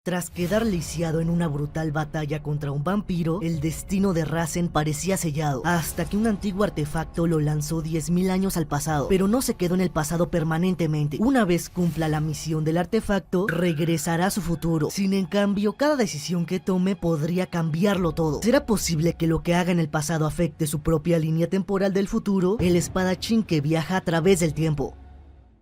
Tras quedar lisiado en una brutal batalla contra un vampiro, el destino de Razen parecía sellado, hasta que un antiguo artefacto lo lanzó 10.000 años al pasado, pero no se quedó en el pasado permanentemente. Una vez cumpla la misión del artefacto, regresará a su futuro. Sin en cambio, cada decisión que tome podría cambiarlo todo. ¿Será posible que lo que haga en el pasado afecte su propia línea temporal del futuro? El espadachín que viaja a través del tiempo.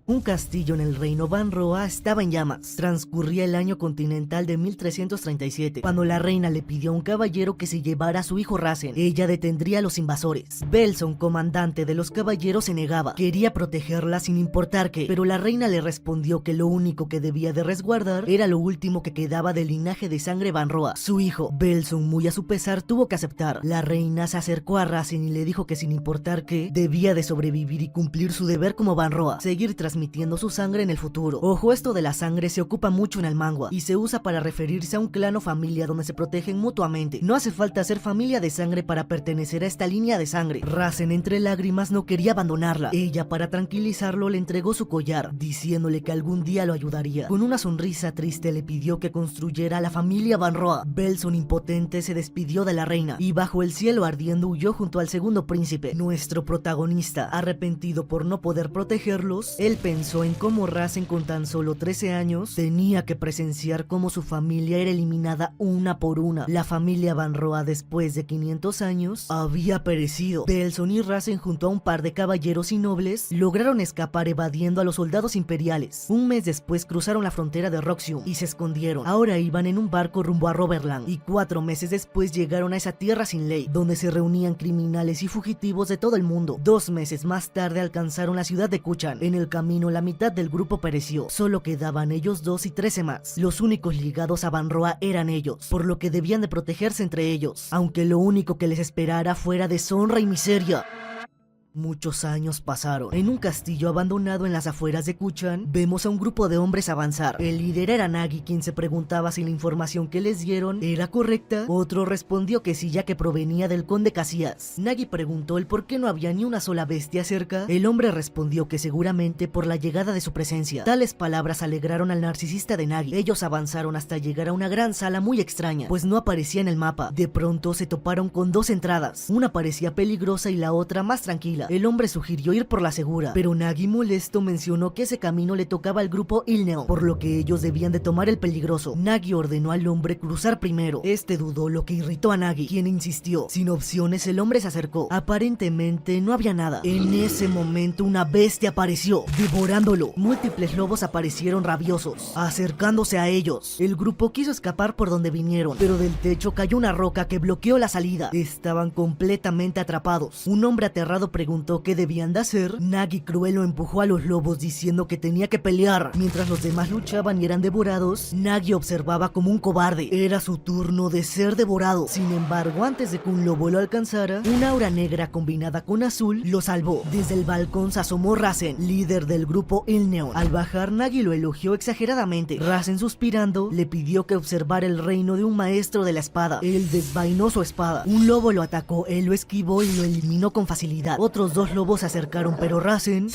Un castillo en el reino Van Roa estaba en llamas. Transcurría el año continental de 1337, cuando la reina le pidió a un caballero que se llevara a su hijo Razen. Ella detendría a los invasores. Belson, comandante de los caballeros, se negaba. Quería protegerla sin importar qué, pero la reina le respondió que lo único que debía de resguardar era lo último que quedaba del linaje de sangre Van Roa, su hijo. Belson, muy a su pesar, tuvo que aceptar. La reina se acercó a Razen y le dijo que sin importar qué, debía de sobrevivir y cumplir su deber como Van Roa, seguir transmitiendo su sangre en el futuro. Ojo, esto de la sangre se ocupa mucho en el manga y se usa para referirse a un clan o familia donde se protegen mutuamente. No hace falta ser familia de sangre para pertenecer a esta línea de sangre. Razen, entre lágrimas, no quería abandonarla. Ella, para tranquilizarlo, le entregó su collar, diciéndole que algún día lo ayudaría. Con una sonrisa triste le pidió que construyera a la familia Van Roa. Belson, impotente, se despidió de la reina y bajo el cielo ardiendo huyó junto al segundo príncipe. Nuestro protagonista, arrepentido por no poder protegerlos, él pensó en cómo Razen, con tan solo 13 años, tenía que presenciar cómo su familia era eliminada una por una. La familia Van Roa, después de 500 años, había perecido. Belson y Razen, junto a un par de caballeros y nobles, lograron escapar evadiendo a los soldados imperiales. Un mes después cruzaron la frontera de Roxium y se escondieron. Ahora iban en un barco rumbo a Roberland, y 4 meses después llegaron a esa tierra sin ley, donde se reunían criminales y fugitivos de todo el mundo. 2 meses más tarde alcanzaron la ciudad de Kuchan. En el camino la mitad del grupo pereció, solo quedaban ellos dos y 13 más. Los únicos ligados a Van Roa eran ellos, por lo que debían de protegerse entre ellos, aunque lo único que les esperara fuera deshonra y miseria. Muchos años pasaron. En un castillo abandonado en las afueras de Kuchan, vemos a un grupo de hombres avanzar. El líder era Nagi, quien se preguntaba si la información que les dieron era correcta. Otro respondió que sí, ya que provenía del conde Casillas. Nagi preguntó el por qué no había ni una sola bestia cerca. El hombre respondió que seguramente por la llegada de su presencia. Tales palabras alegraron al narcisista de Nagi. Ellos avanzaron hasta llegar a una gran sala muy extraña, pues no aparecía en el mapa. De pronto se toparon con 2 entradas. Una parecía peligrosa y la otra más tranquila. El hombre sugirió ir por la segura, pero Nagi, molesto, mencionó que ese camino le tocaba al grupo Ilneon, por lo que ellos debían de tomar el peligroso. Nagi ordenó al hombre cruzar primero. Este dudó, lo que irritó a Nagi, quien insistió. Sin opciones, el hombre se acercó. Aparentemente no había nada. En ese momento una bestia apareció, devorándolo. Múltiples lobos aparecieron rabiosos, acercándose a ellos. El grupo quiso escapar por donde vinieron, pero del techo cayó una roca que bloqueó la salida. Estaban completamente atrapados. Un hombre aterrado preguntó qué debían de hacer. Nagi, cruel, lo empujó a los lobos diciendo que tenía que pelear. Mientras los demás luchaban y eran devorados, Nagi observaba como un cobarde. Era su turno de ser devorado. Sin embargo, antes de que un lobo lo alcanzara, una aura negra combinada con azul lo salvó. Desde el balcón se asomó Razen, líder del grupo Ilneon. Al bajar, Nagi lo elogió exageradamente. Razen, suspirando, le pidió que observara el reino de un maestro de la espada. Él desvainó su espada. Un lobo lo atacó, él lo esquivó y lo eliminó con facilidad. Otros 2 lobos se acercaron, pero Razen...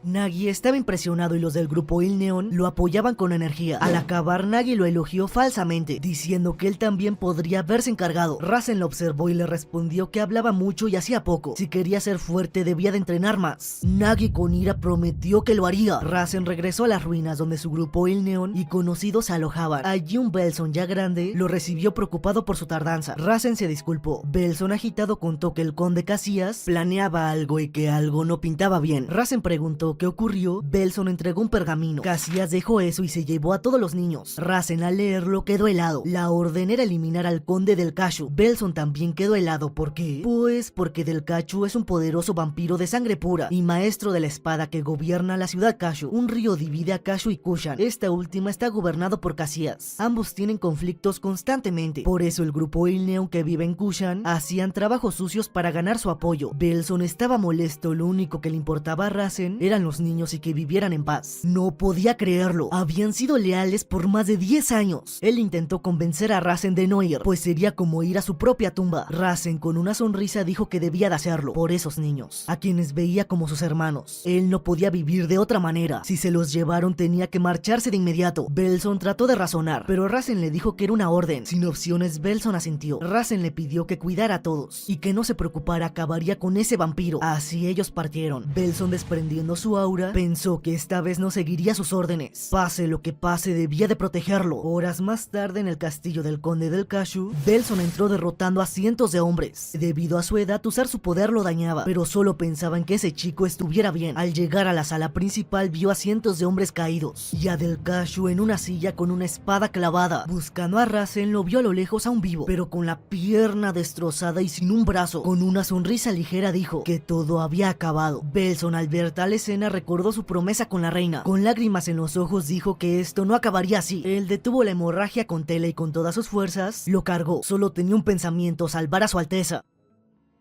Nagi estaba impresionado y los del grupo Ilneon lo apoyaban con energía. Al acabar, Nagi lo elogió falsamente, diciendo que él también podría haberse encargado. Razen lo observó y le respondió que hablaba mucho y hacía poco. Si quería ser fuerte, debía de entrenar más. Nagi, con ira, prometió que lo haría. Razen regresó a las ruinas donde su grupo Ilneon y conocidos se alojaban. Allí un Belson ya grande lo recibió preocupado por su tardanza. Razen se disculpó. Belson, agitado, contó que el conde Casillas planeaba algo y que algo no pintaba bien. Razen preguntó qué ocurrió. Belson entregó un pergamino. Casillas dejó eso y se llevó a todos los niños. Razen, al leerlo, quedó helado. La orden era eliminar al conde del Cacho. Belson también quedó helado. ¿Por qué? Pues porque del Cacho es un poderoso vampiro de sangre pura y maestro de la espada que gobierna la ciudad Cacho. Un río divide a Cacho y Kuchan. Esta última está gobernado por Casillas. Ambos tienen conflictos constantemente. Por eso el grupo Ilneon que vive en Kuchan hacían trabajos sucios para ganar su apoyo. Belson estaba molesto. Lo único que le importaba a Razen eran murieran los niños y que vivieran en paz. No podía creerlo, habían sido leales por más de 10 años. Él intentó convencer a Rasen de no ir, pues sería como ir a su propia tumba. Rasen con una sonrisa dijo que debía de hacerlo por esos niños, a quienes veía como sus hermanos. Él no podía vivir de otra manera. Si se los llevaron tenía que marcharse de inmediato. Belson trató de razonar, pero Rasen le dijo que era una orden. Sin opciones, Belson asintió. Rasen le pidió que cuidara a todos y que no se preocupara, acabaría con ese vampiro. Así ellos partieron. Belson, desprendiendo su aura, pensó que esta vez no seguiría sus órdenes. Pase lo que pase, debía de protegerlo. Horas más tarde, en el castillo del conde del Cashew, Belson entró derrotando a cientos de hombres. Debido a su edad, usar su poder lo dañaba, pero solo pensaba en que ese chico estuviera bien. Al llegar a la sala principal, vio a cientos de hombres caídos y a del Cashew en una silla con una espada clavada. Buscando a Rasen, lo vio a lo lejos aún vivo, pero con la pierna destrozada y sin un brazo. Con una sonrisa ligera dijo que todo había acabado. Belson, al ver tal escena, recordó su promesa con la reina. Con lágrimas en los ojos dijo que esto no acabaría así. Él detuvo la hemorragia con tela y con todas sus fuerzas lo cargó. Solo tenía un pensamiento: salvar a su alteza.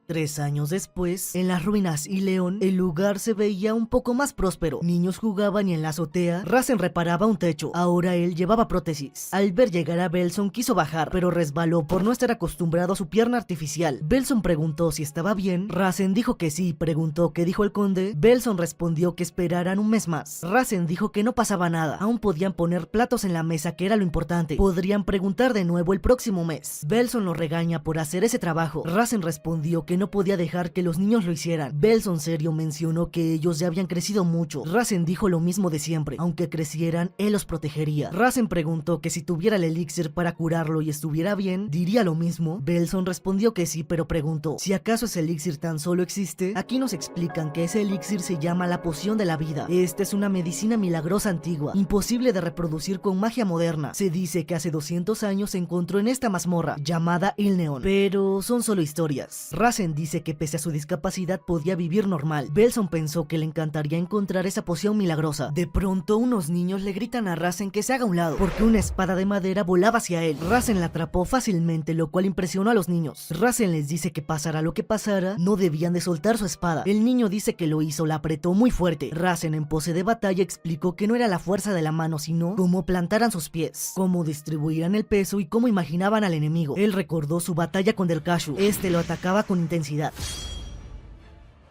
3 años después, en las ruinas Ileón, el lugar se veía un poco más próspero. Niños jugaban y en la azotea, Rasen reparaba un techo. Ahora él llevaba prótesis. Al ver llegar a Belson, quiso bajar, pero resbaló por no estar acostumbrado a su pierna artificial. Belson preguntó si estaba bien. Rasen dijo que sí. Preguntó qué dijo el conde. Belson respondió que esperaran un mes más. Rasen dijo que no pasaba nada. Aún podían poner platos en la mesa, que era lo importante. Podrían preguntar de nuevo el próximo mes. Belson lo regaña por hacer ese trabajo. Rasen respondió que no podía dejar que los niños lo hicieran. Belson serio mencionó que ellos ya habían crecido mucho. Rasen dijo lo mismo de siempre: aunque crecieran, él los protegería. Rasen preguntó que si tuviera el elixir para curarlo y estuviera bien, diría lo mismo. Belson respondió que sí, pero preguntó si acaso ese elixir tan solo existe. Aquí nos explican que ese elixir se llama la poción de la vida. Esta es una medicina milagrosa antigua, imposible de reproducir con magia moderna. Se dice que hace 200 años se encontró en esta mazmorra llamada Ilneon, pero son solo historias. Rasen dice que pese a su discapacidad podía vivir normal. Belson pensó que le encantaría encontrar esa poción milagrosa. De pronto, unos niños le gritan a Rasen que se haga a un lado, porque una espada de madera volaba hacia él. Rasen la atrapó fácilmente, lo cual impresionó a los niños. Rasen les dice que pasara lo que pasara, no debían de soltar su espada. El niño dice que lo hizo, la apretó muy fuerte. Rasen, en pose de batalla, explicó que no era la fuerza de la mano, sino cómo plantaran sus pies, cómo distribuían el peso y cómo imaginaban al enemigo. Él recordó su batalla con del Cashew. Este lo atacaba con intensidad.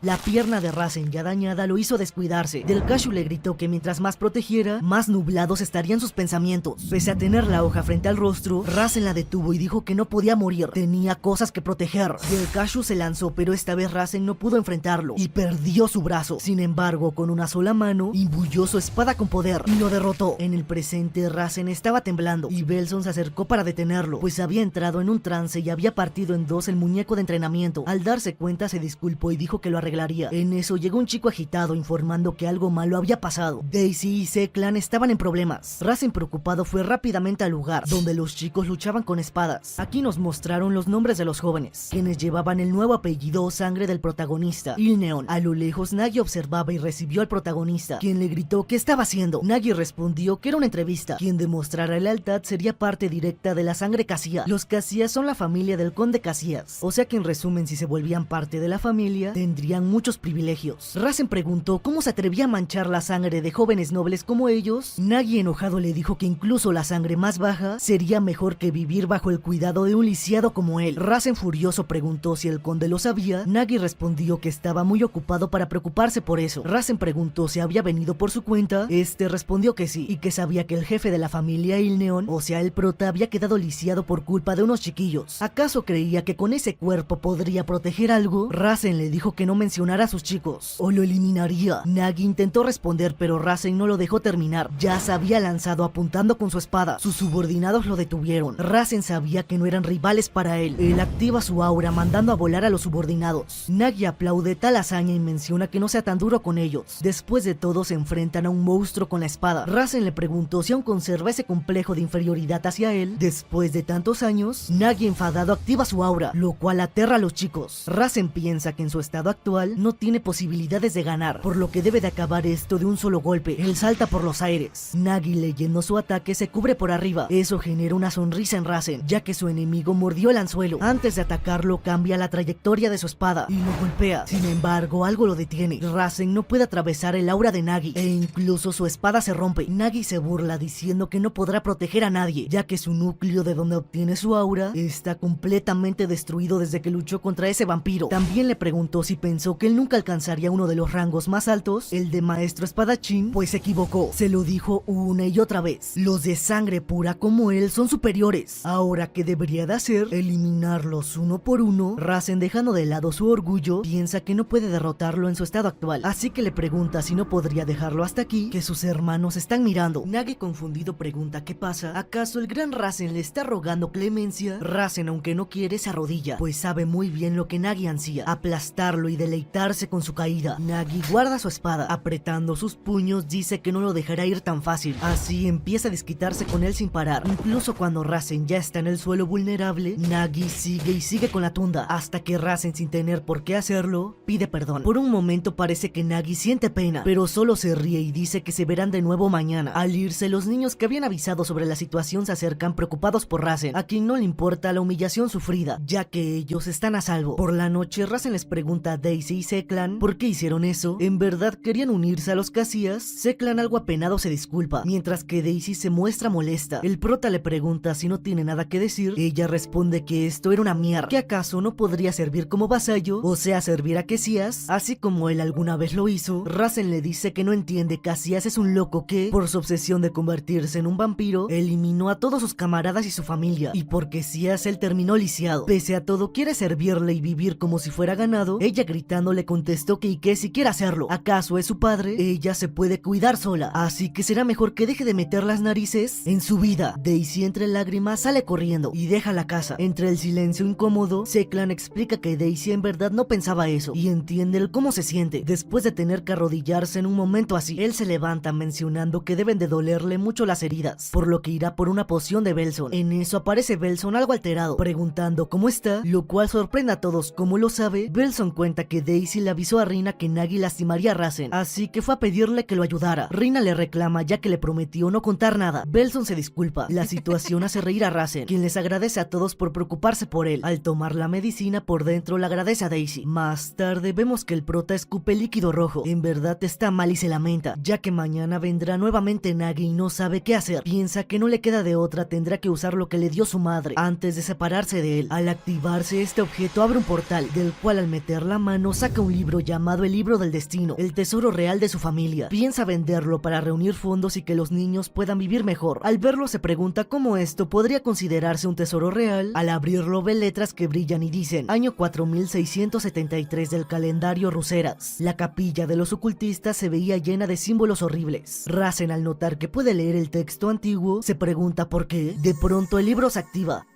La pierna de Rasen, ya dañada, lo hizo descuidarse. Del Cashew le gritó que mientras más protegiera, más nublados estarían sus pensamientos. Pese a tener la hoja frente al rostro, Rasen la detuvo y dijo que no podía morir, tenía cosas que proteger. Del Cashew se lanzó, pero esta vez Rasen no pudo enfrentarlo y perdió su brazo. Sin embargo, con una sola mano, imbuyó su espada con poder y lo derrotó. En el presente, Rasen estaba temblando y Belson se acercó para detenerlo, pues había entrado en un trance y había partido en dos el muñeco de entrenamiento. Al darse cuenta, se disculpó y dijo que lo arreglaría. En eso llegó un chico agitado informando que algo malo había pasado. Daisy y Z-Clan estaban en problemas. Rasen, preocupado, fue rápidamente al lugar donde los chicos luchaban con espadas. Aquí nos mostraron los nombres de los jóvenes, quienes llevaban el nuevo apellido o sangre del protagonista, Ilneon. A lo lejos, Nagi observaba y recibió al protagonista, quien le gritó qué estaba haciendo. Nagi respondió que era una entrevista. Quien demostrara lealtad sería parte directa de la sangre Cassia. Los Cassias son la familia del conde Cassias, o sea que en resumen, si se volvían parte de la familia, tendrían muchos privilegios. Rasen preguntó cómo se atrevía a manchar la sangre de jóvenes nobles como ellos. Nagi, enojado, le dijo que incluso la sangre más baja sería mejor que vivir bajo el cuidado de un lisiado como él. Rasen, furioso, preguntó si el conde lo sabía. Nagi respondió que estaba muy ocupado para preocuparse por eso. Rasen preguntó si había venido por su cuenta. Este respondió que sí, y que sabía que el jefe de la familia Ilneon, o sea el prota, había quedado lisiado por culpa de unos chiquillos. ¿Acaso creía que con ese cuerpo podría proteger algo? Rasen le dijo que no mencionara a sus chicos o lo eliminaría. Nagi intentó responder, pero Rasen no lo dejó terminar. Ya se había lanzado apuntando con su espada. Sus subordinados lo detuvieron. Rasen sabía que no eran rivales para él. Él activa su aura mandando a volar a los subordinados. Nagi aplaude tal hazaña y menciona que no sea tan duro con ellos. Después de todo, se enfrentan a un monstruo con la espada. Rasen le preguntó si aún conserva ese complejo de inferioridad hacia él. Después de tantos años, Nagi, enfadado, activa su aura, lo cual aterra a los chicos. Rasen piensa que en su estado actual actual no tiene posibilidades de ganar, por lo que debe de acabar esto de un solo golpe. Él salta por los aires. Nagi, leyendo su ataque, se cubre por arriba. Eso genera una sonrisa en Rasen, ya que su enemigo mordió el anzuelo. Antes de atacarlo, cambia la trayectoria de su espada y lo golpea. Sin embargo, algo lo detiene. Rasen no puede atravesar el aura de Nagi e incluso su espada se rompe. Nagi se burla diciendo que no podrá proteger a nadie, ya que su núcleo de donde obtiene su aura está completamente destruido desde que luchó contra ese vampiro. También le preguntó si pensó que él nunca alcanzaría uno de los rangos más altos, el de maestro espadachín, pues se equivocó. Se lo dijo una y otra vez. Los de sangre pura como él son superiores. Ahora, ¿qué debería de hacer? Eliminarlos uno por uno. Rasen, dejando de lado su orgullo, piensa que no puede derrotarlo en su estado actual, así que le pregunta si no podría dejarlo hasta aquí, que sus hermanos están mirando. Nagi, confundido, pregunta qué pasa. ¿Acaso el gran Rasen le está rogando clemencia? Rasen, aunque no quiere, se arrodilla, pues sabe muy bien lo que Nagi ansía: aplastarlo y deleitarse con su caída. Nagi guarda su espada, apretando sus puños, dice que no lo dejará ir tan fácil. Así empieza a desquitarse con él sin parar. Incluso cuando Rasen ya está en el suelo vulnerable, Nagi sigue y sigue con la tunda, hasta que Rasen, sin tener por qué hacerlo, pide perdón. Por un momento parece que Nagi siente pena, pero solo se ríe y dice que se verán de nuevo mañana. Al irse, los niños que habían avisado sobre la situación se acercan preocupados por Rasen, a quien no le importa la humillación sufrida, ya que ellos están a salvo. Por la noche, Rasen les pregunta a Daisy y Zeklan por qué hicieron eso. ¿En verdad querían unirse a los Casillas? Zeklan, algo apenado, se disculpa, mientras que Daisy se muestra molesta. El prota le pregunta si no tiene nada que decir. Ella responde que esto era una mierda, que acaso no podría servir como vasallo, o sea, servir a Casillas, así como él alguna vez lo hizo. Rasen le dice que no entiende. Casillas es un loco que, por su obsesión de convertirse en un vampiro, eliminó a todos sus camaradas y su familia, y por Casillas él terminó lisiado. Pese a todo, quiere servirle y vivir como si fuera ganado. Ella, gritando, le contestó que si quiere hacerlo. ¿Acaso es su padre? Ella se puede cuidar sola, así que será mejor que deje de meter las narices en su vida. Daisy, entre lágrimas, sale corriendo y deja la casa. Entre el silencio incómodo, Zeklan explica que Daisy en verdad no pensaba eso y entiende el cómo se siente después de tener que arrodillarse en un momento así. Él se levanta mencionando que deben de dolerle mucho las heridas, por lo que irá por una poción de Belson. En eso aparece Belson algo alterado, preguntando cómo está, lo cual sorprende a todos. Como lo sabe, Belson cuenta que Daisy le avisó a Rina que Nagi lastimaría a Rasen, así que fue a pedirle que lo ayudara. Rina le reclama ya que le prometió no contar nada. Belson se disculpa. La situación hace reír a Rasen, quien les agradece a todos por preocuparse por él. Al tomar la medicina, por dentro le agradece a Daisy. Más tarde vemos que el prota escupe líquido rojo. En verdad está mal y se lamenta, ya que mañana vendrá nuevamente Nagi y no sabe qué hacer. Piensa que no le queda de otra, tendrá que usar lo que le dio su madre antes de separarse de él. Al activarse este objeto, abre un portal, del cual al meter la mano saca un libro llamado el Libro del Destino, el tesoro real de su familia. Piensa venderlo para reunir fondos y que los niños puedan vivir mejor. Al verlo, se pregunta cómo esto podría considerarse un tesoro real. Al abrirlo, ve letras que brillan y dicen año 4673 del calendario Ruseras. La capilla de los ocultistas se veía llena de símbolos horribles. Rasen, al notar que puede leer el texto antiguo, se pregunta por qué. De pronto el libro se activa.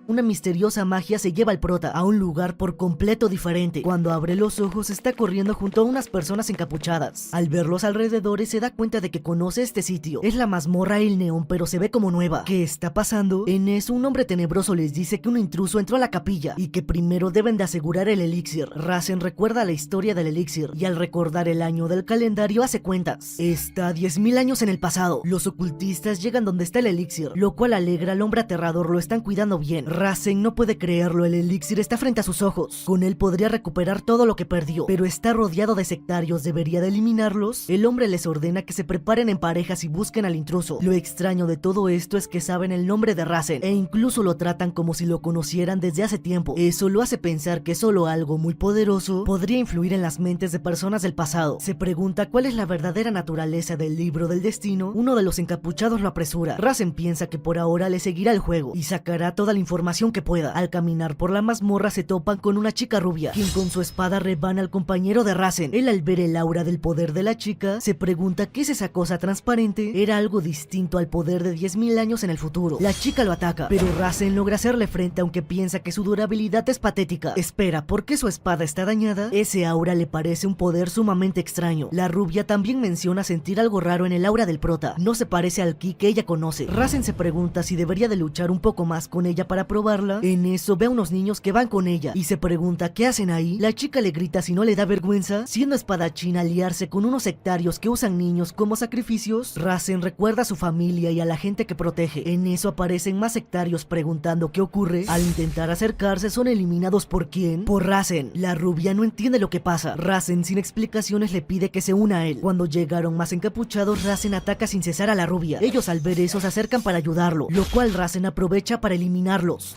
Una misteriosa magia se lleva al prota a un lugar por completo diferente. Cuando abre los ojos, está corriendo junto a unas personas encapuchadas. Al ver los alrededores, se da cuenta de que conoce este sitio. Es la mazmorra El Neón, pero se ve como nueva. ¿Qué está pasando? En eso, un hombre tenebroso les dice que un intruso entró a la capilla y que primero deben de asegurar el elixir. Rasen recuerda la historia del elixir y al recordar el año del calendario hace cuentas. Está 10.000 años en el pasado. Los ocultistas llegan donde está el elixir, lo cual alegra al hombre aterrador. Lo están cuidando bien. Rasen no puede creerlo, el elixir está frente a sus ojos. Con él podría recuperar todo lo que perdió, pero está rodeado de sectarios, ¿debería de eliminarlos? El hombre les ordena que se preparen en parejas y busquen al intruso. Lo extraño de todo esto es que saben el nombre de Rasen e incluso lo tratan como si lo conocieran desde hace tiempo. Eso lo hace pensar que solo algo muy poderoso podría influir en las mentes de personas del pasado. Se pregunta cuál es la verdadera naturaleza del libro del destino. Uno de los encapuchados lo apresura. Rasen piensa que por ahora le seguirá el juego y sacará toda la información que pueda. Al caminar por la mazmorra se topan con una chica rubia, quien con su espada rebana al compañero de Rasen. Él, al ver el aura del poder de la chica, se pregunta qué es esa cosa transparente. Era algo distinto al poder de 10.000 años en el futuro. La chica lo ataca, pero Rasen logra hacerle frente aunque piensa que su durabilidad es patética. Espera, ¿por qué su espada está dañada? Ese aura le parece un poder sumamente extraño. La rubia también menciona sentir algo raro en el aura del prota. No se parece al ki que ella conoce. Rasen se pregunta si debería de luchar un poco más con ella para probarla. En eso ve a unos niños que van con ella y se pregunta qué hacen ahí. La chica le grita si no le da vergüenza, siendo espadachín aliarse con unos sectarios que usan niños como sacrificios. Rasen recuerda a su familia y a la gente que protege. En eso aparecen más sectarios preguntando qué ocurre. Al intentar acercarse son eliminados ¿por quién? Por Rasen. La rubia no entiende lo que pasa. Rasen sin explicaciones le pide que se una a él. Cuando llegaron más encapuchados, Rasen ataca sin cesar a la rubia. Ellos al ver eso se acercan para ayudarlo, lo cual Rasen aprovecha para eliminarlos.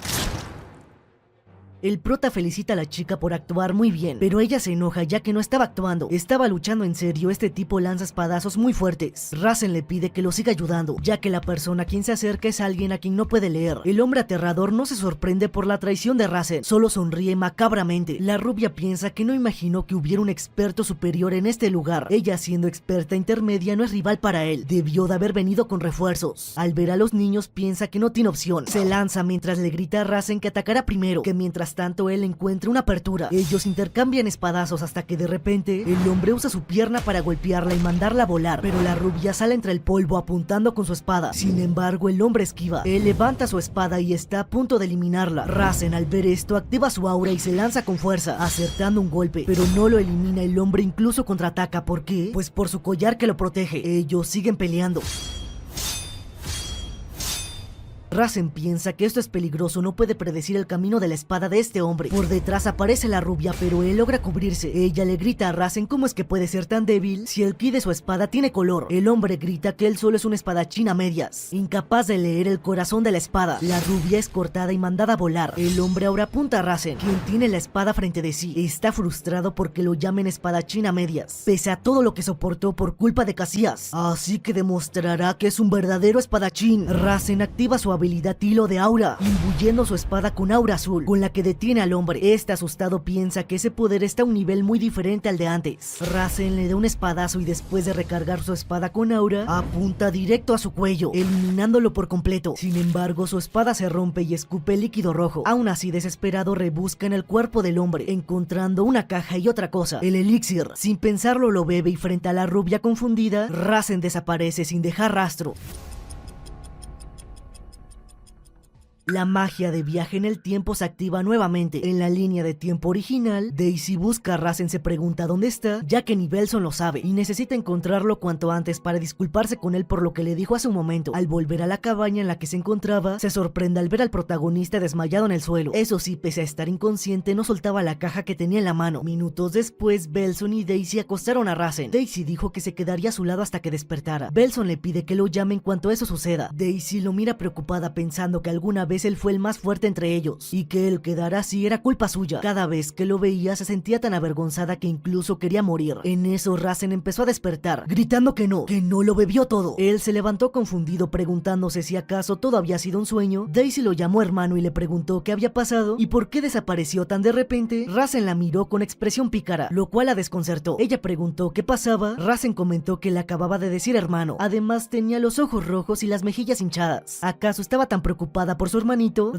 El prota felicita a la chica por actuar muy bien, pero ella se enoja ya que no estaba actuando, estaba luchando en serio. Este tipo lanza espadazos muy fuertes. Rasen le pide que lo siga ayudando, ya que la persona a quien se acerca es alguien a quien no puede leer. El hombre aterrador no se sorprende por la traición de Rasen, solo sonríe macabramente. La rubia piensa que no imaginó que hubiera un experto superior en este lugar. Ella, siendo experta intermedia, no es rival para él, debió de haber venido con refuerzos. Al ver a los niños piensa que no tiene opción, se lanza mientras le grita a Rasen que atacará primero, que mientras tanto él encuentra una apertura. Ellos intercambian espadazos hasta que de repente el hombre usa su pierna para golpearla y mandarla a volar, pero la rubia sale entre el polvo apuntando con su espada. Sin embargo, el hombre esquiva. Él levanta su espada y está a punto de eliminarla. Rasen, al ver esto, activa su aura y se lanza con fuerza, acertando un golpe, pero no lo elimina. El hombre incluso contraataca. ¿Por qué? Pues por su collar que lo protege. Ellos siguen peleando. Rasen piensa que esto es peligroso, no puede predecir el camino de la espada de este hombre. Por detrás aparece la rubia, pero él logra cubrirse. Ella le grita a Rasen cómo es que puede ser tan débil si el ki de su espada tiene color. El hombre grita que él solo es un espadachín a medias, incapaz de leer el corazón de la espada. La rubia es cortada y mandada a volar. El hombre ahora apunta a Rasen, quien tiene la espada frente de sí. Está frustrado porque lo llamen espadachín a medias, pese a todo lo que soportó por culpa de Casillas. Así que demostrará que es un verdadero espadachín. Rasen activa su habilidad hilo de aura, imbuyendo su espada con aura azul, con la que detiene al hombre. Este asustado piensa que ese poder está a un nivel muy diferente al de antes. Rasen le da un espadazo y después de recargar su espada con aura, apunta directo a su cuello, eliminándolo por completo. Sin embargo, su espada se rompe y escupe líquido rojo. Aún así, desesperado, rebusca en el cuerpo del hombre, encontrando una caja y otra cosa, el elixir. Sin pensarlo lo bebe y frente a la rubia confundida, Rasen desaparece sin dejar rastro. La magia de viaje en el tiempo se activa nuevamente. En la línea de tiempo original, Daisy busca a Rasen, se pregunta dónde está, ya que ni Belson lo sabe, y necesita encontrarlo cuanto antes para disculparse con él por lo que le dijo hace un momento. Al volver a la cabaña en la que se encontraba, se sorprende al ver al protagonista desmayado en el suelo. Eso sí, pese a estar inconsciente, no soltaba la caja que tenía en la mano. Minutos después, Belson y Daisy acostaron a Rasen. Daisy dijo que se quedaría a su lado hasta que despertara. Belson le pide que lo llame en cuanto eso suceda. Daisy lo mira preocupada pensando que alguna vez él fue el más fuerte entre ellos y que el quedar así era culpa suya. Cada vez que lo veía se sentía tan avergonzada que incluso quería morir. En eso Rasen empezó a despertar, gritando que no lo bebió todo. Él se levantó confundido preguntándose si acaso todo había sido un sueño. Daisy lo llamó hermano y le preguntó qué había pasado y por qué desapareció tan de repente. Rasen la miró con expresión pícara, lo cual la desconcertó. Ella preguntó qué pasaba. Rasen comentó que le acababa de decir hermano. Además tenía los ojos rojos y las mejillas hinchadas. ¿Acaso estaba tan preocupada por su hermanito?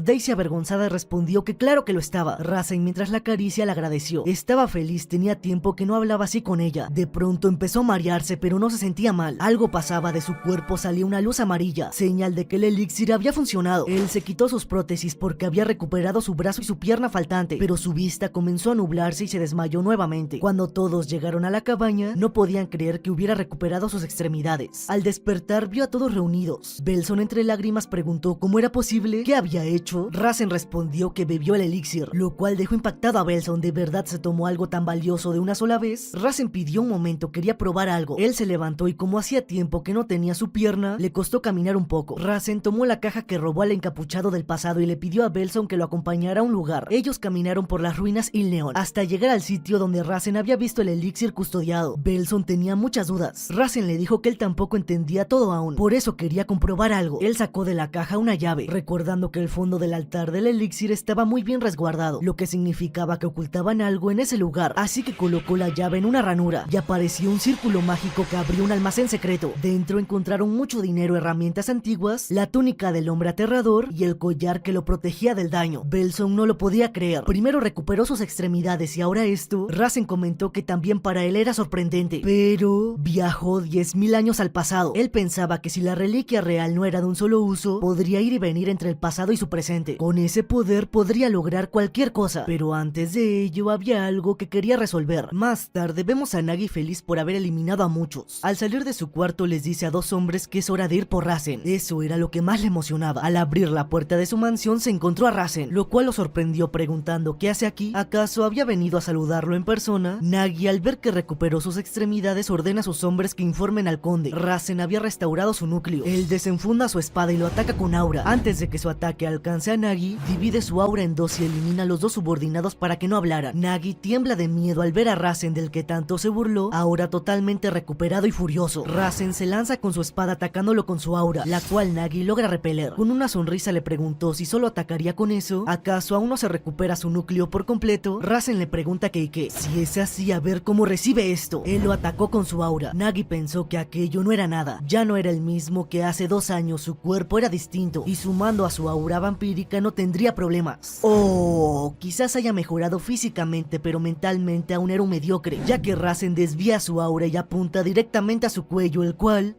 Daisy avergonzada respondió que claro que lo estaba. Rasen, mientras la acaricia, le agradeció. Estaba feliz, tenía tiempo que no hablaba así con ella. De pronto empezó a marearse, pero no se sentía mal. Algo pasaba, de su cuerpo salía una luz amarilla, señal de que el elixir había funcionado. Él se quitó sus prótesis porque había recuperado su brazo y su pierna faltante, pero su vista comenzó a nublarse y se desmayó nuevamente. Cuando todos llegaron a la cabaña, no podían creer que hubiera recuperado sus extremidades. Al despertar, vio a todos reunidos. Belson, entre lágrimas, preguntó cómo era posible, qué había hecho. Rasen respondió que bebió el elixir, lo cual dejó impactado a Belson. ¿De verdad se tomó algo tan valioso de una sola vez? Rasen pidió un momento, quería probar algo. Él se levantó y como hacía tiempo que no tenía su pierna, le costó caminar un poco. Rasen tomó la caja que robó al encapuchado del pasado y le pidió a Belson que lo acompañara a un lugar. Ellos caminaron por las ruinas Ilneon hasta llegar al sitio donde Rasen había visto el elixir custodiado. Belson tenía muchas dudas. Rasen le dijo que él tampoco entendía todo aún, por eso quería comprobar algo. Él sacó de la caja una llave, recordando que el fondo del altar del elixir estaba muy bien resguardado, lo que significaba que ocultaban algo en ese lugar, así que colocó la llave en una ranura y apareció un círculo mágico que abrió un almacén secreto. Dentro encontraron mucho dinero, herramientas antiguas, la túnica del hombre aterrador y el collar que lo protegía del daño. Belson no lo podía creer. Primero recuperó sus extremidades y ahora esto. Rasen comentó que también para él era sorprendente, pero viajó 10.000 años al pasado. Él pensaba que si la reliquia real no era de un solo uso, podría ir y venir entre el pasado pasado y su presente. Con ese poder podría lograr cualquier cosa, pero antes de ello había algo que quería resolver. Más tarde vemos a Nagi feliz por haber eliminado a muchos. Al salir de su cuarto les dice a dos hombres que es hora de ir por Rasen. Eso era lo que más le emocionaba. Al abrir la puerta de su mansión se encontró a Rasen, lo cual lo sorprendió preguntando ¿qué hace aquí? ¿Acaso había venido a saludarlo en persona? Nagi, al ver que recuperó sus extremidades, ordena a sus hombres que informen al conde. Rasen había restaurado su núcleo. Él desenfunda su espada y lo ataca con aura. Antes de que su ataque alcance a Nagi, divide su aura en dos y elimina a los dos subordinados para que no hablaran. Nagi tiembla de miedo al ver a Rasen, del que tanto se burló, ahora totalmente recuperado y furioso. Rasen se lanza con su espada atacándolo con su aura, la cual Nagi logra repeler. Con una sonrisa le preguntó si solo atacaría con eso. ¿Acaso aún no se recupera su núcleo por completo? Rasen le pregunta que qué. Si es así, a ver cómo recibe esto. Él lo atacó con su aura. Nagi pensó que aquello no era nada. Ya no era el mismo que hace 2 años, su cuerpo era distinto y sumando a su aura vampírica no tendría problemas. Oh, quizás haya mejorado físicamente, pero mentalmente aún era un mediocre, ya que Rasen desvía su aura y apunta directamente a su cuello, el cual...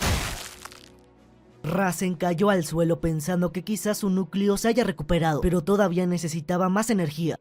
Rasen cayó al suelo pensando que quizás su núcleo se haya recuperado, pero todavía necesitaba más energía.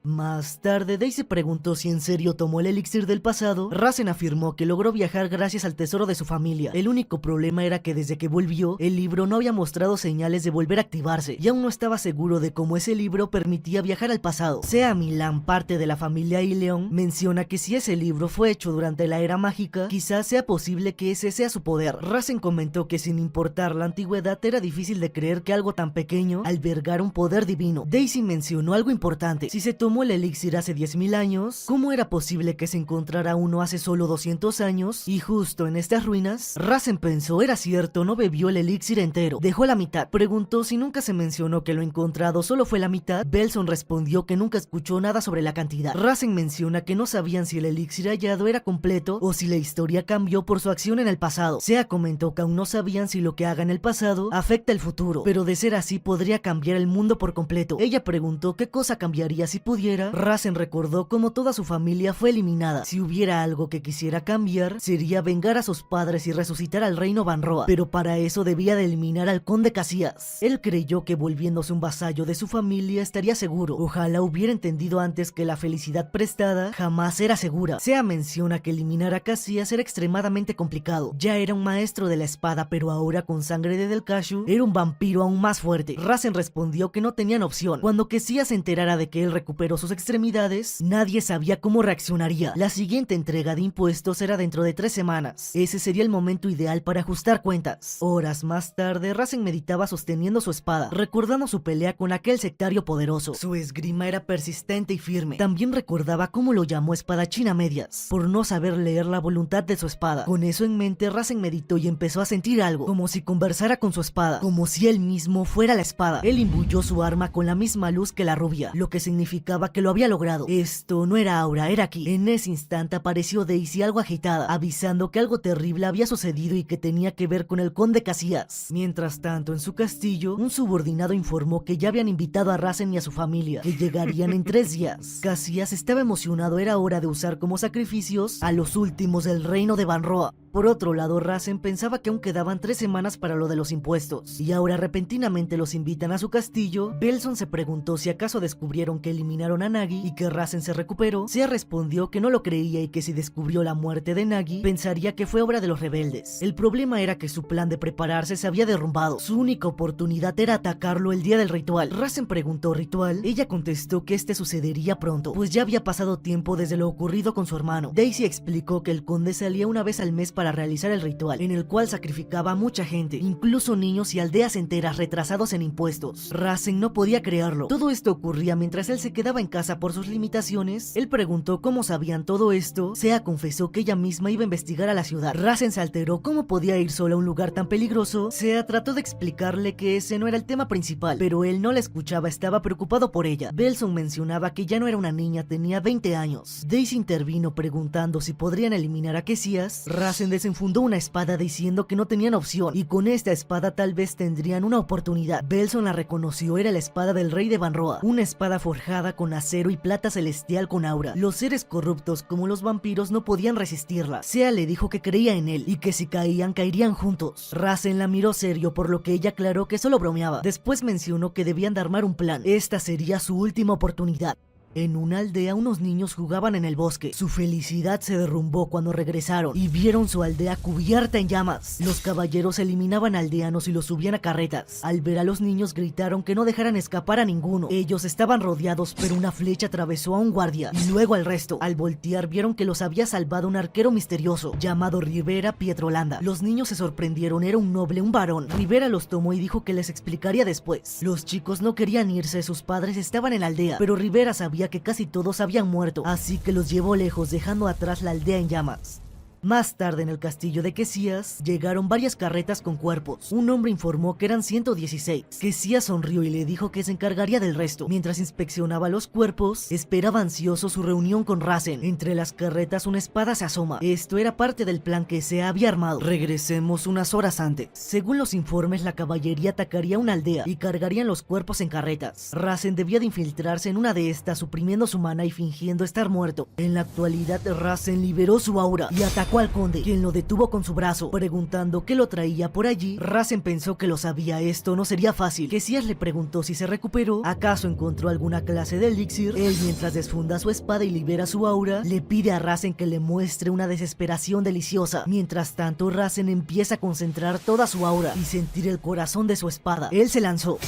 Más tarde, Daisy preguntó si en serio tomó el elixir del pasado. Rasen afirmó que logró viajar gracias al tesoro de su familia. El único problema era que desde que volvió, el libro no había mostrado señales de volver a activarse, y aún no estaba seguro de cómo ese libro permitía viajar al pasado. Sea Milan, parte de la familia Ileon, menciona que si ese libro fue hecho durante la era mágica, quizás sea posible que ese sea su poder. Rasen comentó que sin importar la antigüedad, era difícil de creer que algo tan pequeño albergara un poder divino. Daisy mencionó algo importante: si se tomó el elixir hace 10.000 años, ¿cómo era posible que se encontrara uno hace solo 200 años? Y justo en estas ruinas, Rasen pensó, era cierto, no bebió el elixir entero, dejó la mitad. Preguntó si nunca se mencionó que lo encontrado solo fue la mitad. Belson respondió que nunca escuchó nada sobre la cantidad. Rasen menciona que no sabían si el elixir hallado era completo o si la historia cambió por su acción en el pasado. Sea comentó que aún no sabían si lo que haga en el pasado afecta el futuro, pero de ser así podría cambiar el mundo por completo. Ella preguntó qué cosa cambiaría si pudiera. Rasen recordó cómo toda su familia fue eliminada. Si hubiera algo que quisiera cambiar, sería vengar a sus padres y resucitar al reino Van Roa, pero para eso debía de eliminar al conde Casillas. Él creyó que volviéndose un vasallo de su familia estaría seguro. Ojalá hubiera entendido antes que la felicidad prestada jamás era segura. Sea menciona que eliminar a Casillas era extremadamente complicado. Ya era un maestro de la espada, pero ahora con sangre de Delcashu era un vampiro aún más fuerte. Rasen respondió que no tenían opción. Cuando Casillas se enterara de que él recuperó sus extremidades, nadie sabía cómo reaccionaría. La siguiente entrega de impuestos era dentro de 3 semanas. Ese sería el momento ideal para ajustar cuentas. Horas más tarde, Rasen meditaba sosteniendo su espada, recordando su pelea con aquel sectario poderoso. Su esgrima era persistente y firme. También recordaba cómo lo llamó espadachín a medias, por no saber leer la voluntad de su espada. Con eso en mente, Rasen meditó y empezó a sentir algo, como si conversara con su espada, como si él mismo fuera la espada. Él imbuyó su arma con la misma luz que la rubia, lo que significaba que lo había logrado. Esto no era aura, era aquí. En ese instante apareció Daisy algo agitada, avisando que algo terrible había sucedido y que tenía que ver con el conde Casillas. Mientras tanto, en su castillo, un subordinado informó que ya habían invitado a Rasen y a su familia, que llegarían en 3 días. Casillas estaba emocionado, era hora de usar como sacrificios a los últimos del reino de Van Roa. Por otro lado, Rasen pensaba que aún quedaban 3 semanas para lo de los impuestos, y ahora repentinamente los invitan a su castillo. Belson se preguntó si acaso descubrieron que eliminaron a Nagi y que Rasen se recuperó. Sea respondió que no lo creía y que si descubrió la muerte de Nagi, pensaría que fue obra de los rebeldes. El problema era que su plan de prepararse se había derrumbado. Su única oportunidad era atacarlo el día del ritual. Rasen preguntó ¿ritual? Ella contestó que este sucedería pronto, pues ya había pasado tiempo desde lo ocurrido con su hermano. Daisy explicó que el conde salía una vez al mes para realizar el ritual, en el cual sacrificaba a mucha gente, incluso niños y aldeas enteras retrasados en impuestos. Rasen no podía creerlo. Todo esto ocurría mientras él se quedaba en casa por sus limitaciones. Él preguntó cómo sabían todo esto. Sea confesó que ella misma iba a investigar a la ciudad. Rasen se alteró, ¿cómo podía ir sola a un lugar tan peligroso? Sea trató de explicarle que ese no era el tema principal, pero él no la escuchaba, estaba preocupado por ella. Belson mencionaba que ya no era una niña, tenía 20 años. Daisy intervino preguntando si podrían eliminar a Casillas. Rasen desenfundó una espada diciendo que no tenían opción, y con esta espada tal vez tendrían una oportunidad. Belson la reconoció, era la espada del rey de Van Roa, una espada forjada con con acero y plata celestial con aura. Los seres corruptos como los vampiros no podían resistirla. Sea le dijo que creía en él y que si caían, caerían juntos. Rasen la miró serio, por lo que ella aclaró que solo bromeaba. Después mencionó que debían de armar un plan. Esta sería su última oportunidad. En una aldea unos niños jugaban en el bosque. Su felicidad se derrumbó cuando regresaron y vieron su aldea cubierta en llamas. Los caballeros eliminaban aldeanos y los subían a carretas. Al ver a los niños gritaron que no dejaran escapar a ninguno. Ellos estaban rodeados, pero una flecha atravesó a un guardia y luego al resto. Al voltear vieron que los había salvado un arquero misterioso llamado Rivera Pietrolanda. Los niños se sorprendieron, era un noble, un varón. Rivera los tomó y dijo que les explicaría después. Los chicos no querían irse, sus padres estaban en la aldea, pero Rivera sabía que casi todos habían muerto, así que los llevó lejos, dejando atrás la aldea en llamas. Más tarde en el castillo de Quesías llegaron varias carretas con cuerpos. Un hombre informó que eran 116. Quesías sonrió y le dijo que se encargaría del resto. Mientras inspeccionaba los cuerpos, esperaba ansioso su reunión con Rasen. Entre las carretas una espada se asoma. Esto era parte del plan que se había armado. Regresemos unas horas antes. Según los informes, la caballería atacaría una aldea y cargarían los cuerpos en carretas. Rasen debía de infiltrarse en una de estas, suprimiendo su mana y fingiendo estar muerto. En la actualidad, Rasen liberó su aura y atacó al conde, quien lo detuvo con su brazo, preguntando qué lo traía por allí. Rasen pensó que lo sabía, esto no sería fácil. Quesías le preguntó si se recuperó, acaso encontró alguna clase de elixir. Él, mientras desfunda su espada y libera su aura, le pide a Rasen que le muestre una desesperación deliciosa. Mientras tanto, Rasen empieza a concentrar toda su aura y sentir el corazón de su espada. Él se lanzó.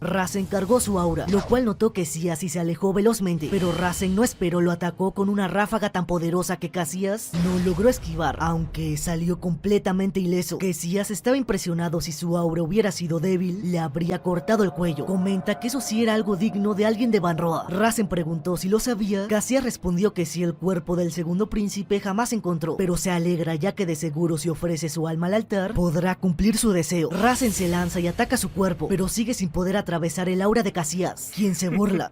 Rasen cargó su aura, lo cual notó Quesías y se alejó velozmente, pero Rasen no esperó, lo atacó con una ráfaga tan poderosa que Quesías no logró esquivar, aunque salió completamente ileso. Quesías estaba impresionado, si su aura hubiera sido débil, le habría cortado el cuello. Comenta que eso sí era algo digno de alguien de Banroa. Rasen preguntó si lo sabía. Quesías respondió que sí, el cuerpo del segundo príncipe jamás encontró, pero se alegra ya que de seguro si ofrece su alma al altar, podrá cumplir su deseo. Rasen se lanza y ataca su cuerpo, pero sigue sin poder atravesar el aura de Quesías, quien se burla.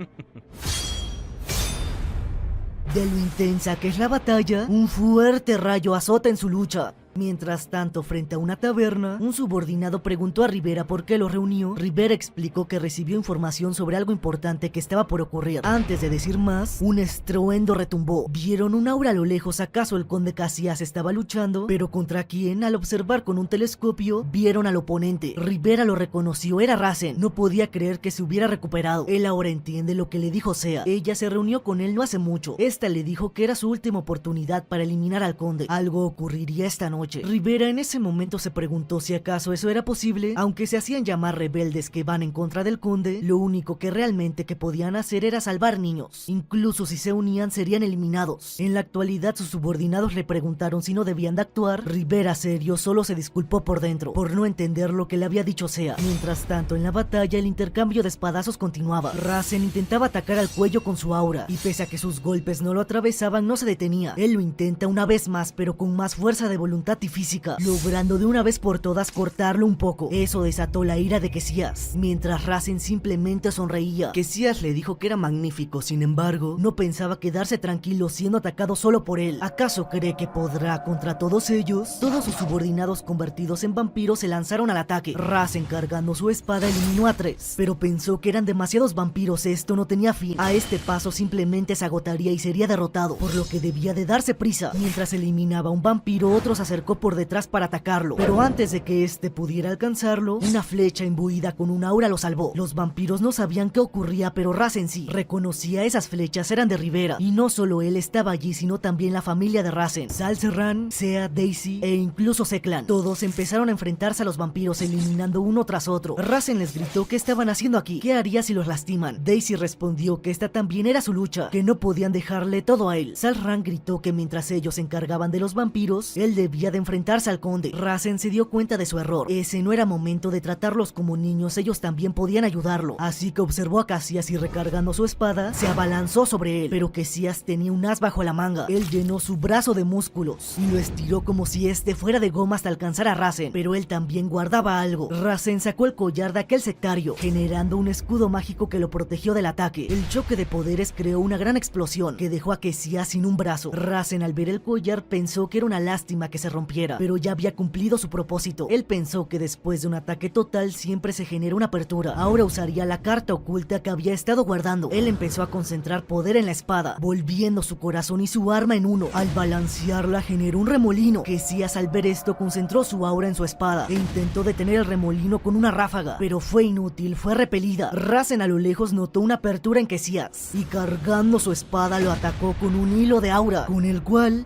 De lo intensa que es la batalla, un fuerte rayo azota en su lucha. Mientras tanto, frente a una taberna, un subordinado preguntó a Rivera por qué lo reunió. Rivera explicó que recibió información sobre algo importante que estaba por ocurrir. Antes de decir más, un estruendo retumbó. Vieron un aura a lo lejos. ¿Acaso el conde Quesías estaba luchando? ¿Pero contra quién? Al observar con un telescopio, vieron al oponente. Rivera lo reconoció, era Rasen. No podía creer que se hubiera recuperado. Él ahora entiende lo que le dijo Sea. Ella se reunió con él no hace mucho. Esta le dijo que era su última oportunidad para eliminar al conde. Algo ocurriría esta noche. Rivera en ese momento se preguntó si acaso eso era posible. Aunque se hacían llamar rebeldes que van en contra del conde, lo único que realmente que podían hacer era salvar niños. Incluso si se unían serían eliminados. En la actualidad sus subordinados le preguntaron si no debían de actuar. Rivera, serio, solo se disculpó por dentro, por no entender lo que le había dicho Sea. Mientras tanto, en la batalla el intercambio de espadazos continuaba. Rasen intentaba atacar al cuello con su aura, y pese a que sus golpes no lo atravesaban, no se detenía. Él lo intenta una vez más, pero con más fuerza de voluntad y física, logrando de una vez por todas cortarlo un poco. Eso desató la ira de Quesías, mientras Rasen simplemente sonreía. Quesías le dijo que era magnífico, sin embargo, no pensaba quedarse tranquilo siendo atacado solo por él. ¿Acaso cree que podrá contra todos ellos? Todos sus subordinados convertidos en vampiros se lanzaron al ataque. Rasen, cargando su espada, eliminó a 3, pero pensó que eran demasiados vampiros, esto no tenía fin. A este paso simplemente se agotaría y sería derrotado, por lo que debía de darse prisa. Mientras eliminaba a un vampiro, otro se acercó por detrás para atacarlo, pero antes de que este pudiera alcanzarlo, una flecha imbuida con un aura lo salvó. Los vampiros no sabían qué ocurría, pero Rasen sí reconocía esas flechas eran de Rivera, y no solo él estaba allí, sino también la familia de Rasen, Sal Serran, Sea, Daisy e incluso Seclan. Todos empezaron a enfrentarse a los vampiros, eliminando uno tras otro. Rasen les gritó qué estaban haciendo aquí, qué haría si los lastiman. Daisy respondió que esta también era su lucha, que no podían dejarle todo a él. Sal Serran gritó que mientras ellos se encargaban de los vampiros, él debía de enfrentarse al conde. Rasen se dio cuenta de su error. Ese no era momento de tratarlos como niños, ellos también podían ayudarlo. Así que observó a Quesías y recargando su espada, se abalanzó sobre él. Pero Quesías tenía un as bajo la manga. Él llenó su brazo de músculos y lo estiró como si este fuera de goma hasta alcanzar a Rasen. Pero él también guardaba algo. Rasen sacó el collar de aquel sectario, generando un escudo mágico que lo protegió del ataque. El choque de poderes creó una gran explosión que dejó a Quesías sin un brazo. Rasen, al ver el collar, pensó que era una lástima que se rompiera rompiera, pero ya había cumplido su propósito. Él pensó que después de un ataque total siempre se genera una apertura. Ahora usaría la carta oculta que había estado guardando. Él empezó a concentrar poder en la espada, volviendo su corazón y su arma en uno. Al balancearla generó un remolino. Cassias, al ver esto, concentró su aura en su espada e intentó detener el remolino con una ráfaga, pero fue inútil, fue repelida. Rasen a lo lejos notó una apertura en Cassias y cargando su espada lo atacó con un hilo de aura, con el cual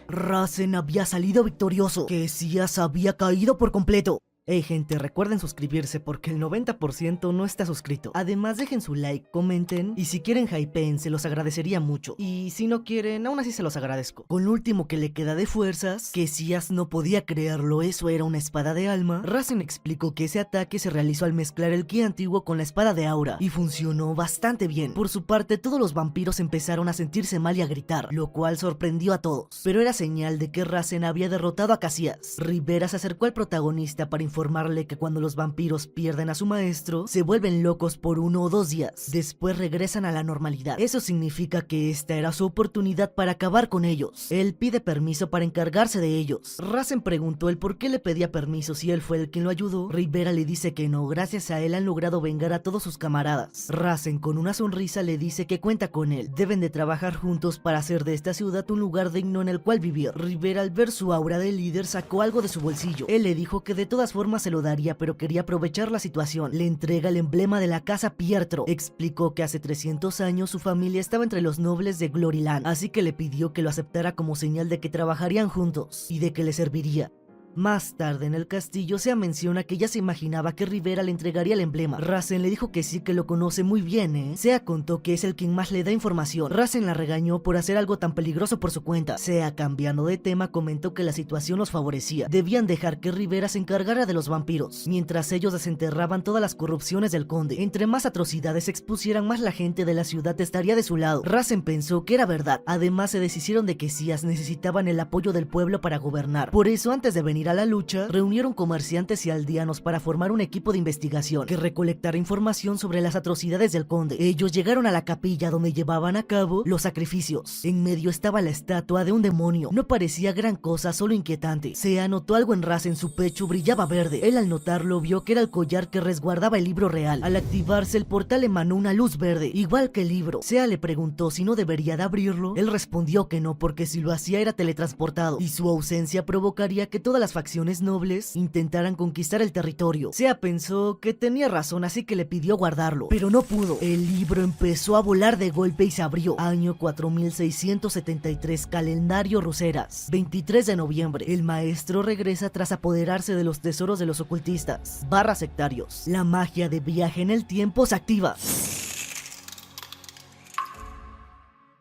Rasen había salido victorioso. Cassias había caído por completo. Hey gente, recuerden suscribirse porque el 90% no está suscrito. Además dejen su like, comenten y si quieren hypeen se los agradecería mucho. Y si no quieren, aún así se los agradezco. Con lo último que le queda de fuerzas, Cassias no podía creerlo, eso era una espada de alma. Rasen explicó que ese ataque se realizó al mezclar el ki antiguo con la espada de aura y funcionó bastante bien. Por su parte, todos los vampiros empezaron a sentirse mal y a gritar, lo cual sorprendió a todos. Pero era señal de que Rasen había derrotado a Cassias. Rivera se acercó al protagonista para informarle que cuando los vampiros pierden a su maestro, se vuelven locos por 1 o 2 días. Después regresan a la normalidad. Eso significa que esta era su oportunidad para acabar con ellos. Él pide permiso para encargarse de ellos. Rasen preguntó el por qué le pedía permiso si él fue el quien lo ayudó. Rivera le dice que no, gracias a él han logrado vengar a todos sus camaradas. Rasen con una sonrisa le dice que cuenta con él. Deben de trabajar juntos para hacer de esta ciudad un lugar digno en el cual vivir. Rivera, al ver su aura de líder, sacó algo de su bolsillo. Él le dijo que de todas formas se lo daría, pero quería aprovechar la situación. Le entrega el emblema de la casa Pietro. Explicó que hace 300 años su familia estaba entre los nobles de Gloryland, así que le pidió que lo aceptara como señal de que trabajarían juntos y de que le serviría. Más tarde en el castillo, Sea menciona que ya se imaginaba que Rivera le entregaría el emblema. Rasen le dijo que sí, que lo conoce muy bien, Sea contó que es el quien más le da información. Rasen la regañó por hacer algo tan peligroso por su cuenta. Sea, cambiando de tema, comentó que la situación los favorecía. Debían dejar que Rivera se encargara de los vampiros, mientras ellos desenterraban todas las corrupciones del conde. Entre más atrocidades se expusieran, más la gente de la ciudad estaría de su lado. Rasen pensó que era verdad. Además, se deshicieron de que Cassias necesitaban el apoyo del pueblo para gobernar. Por eso, antes de venir a la lucha, reunieron comerciantes y aldeanos para formar un equipo de investigación que recolectara información sobre las atrocidades del conde. Ellos llegaron a la capilla donde llevaban a cabo los sacrificios. En medio estaba la estatua de un demonio. No parecía gran cosa, solo inquietante. Sea notó algo en Rasen, su pecho brillaba verde. Él, al notarlo, vio que era el collar que resguardaba el libro real. Al activarse, el portal emanó una luz verde, igual que el libro. Sea le preguntó si no debería de abrirlo. Él respondió que no, porque si lo hacía era teletransportado y su ausencia provocaría que todas las facciones nobles intentaran conquistar el territorio. Sea pensó que tenía razón, así que le pidió guardarlo, pero no pudo. El libro empezó a volar de golpe y se abrió. Año 4673, calendario Ruseras, 23 de noviembre. El maestro regresa tras apoderarse de los tesoros de los ocultistas / sectarios. La magia de viaje en el tiempo se activa.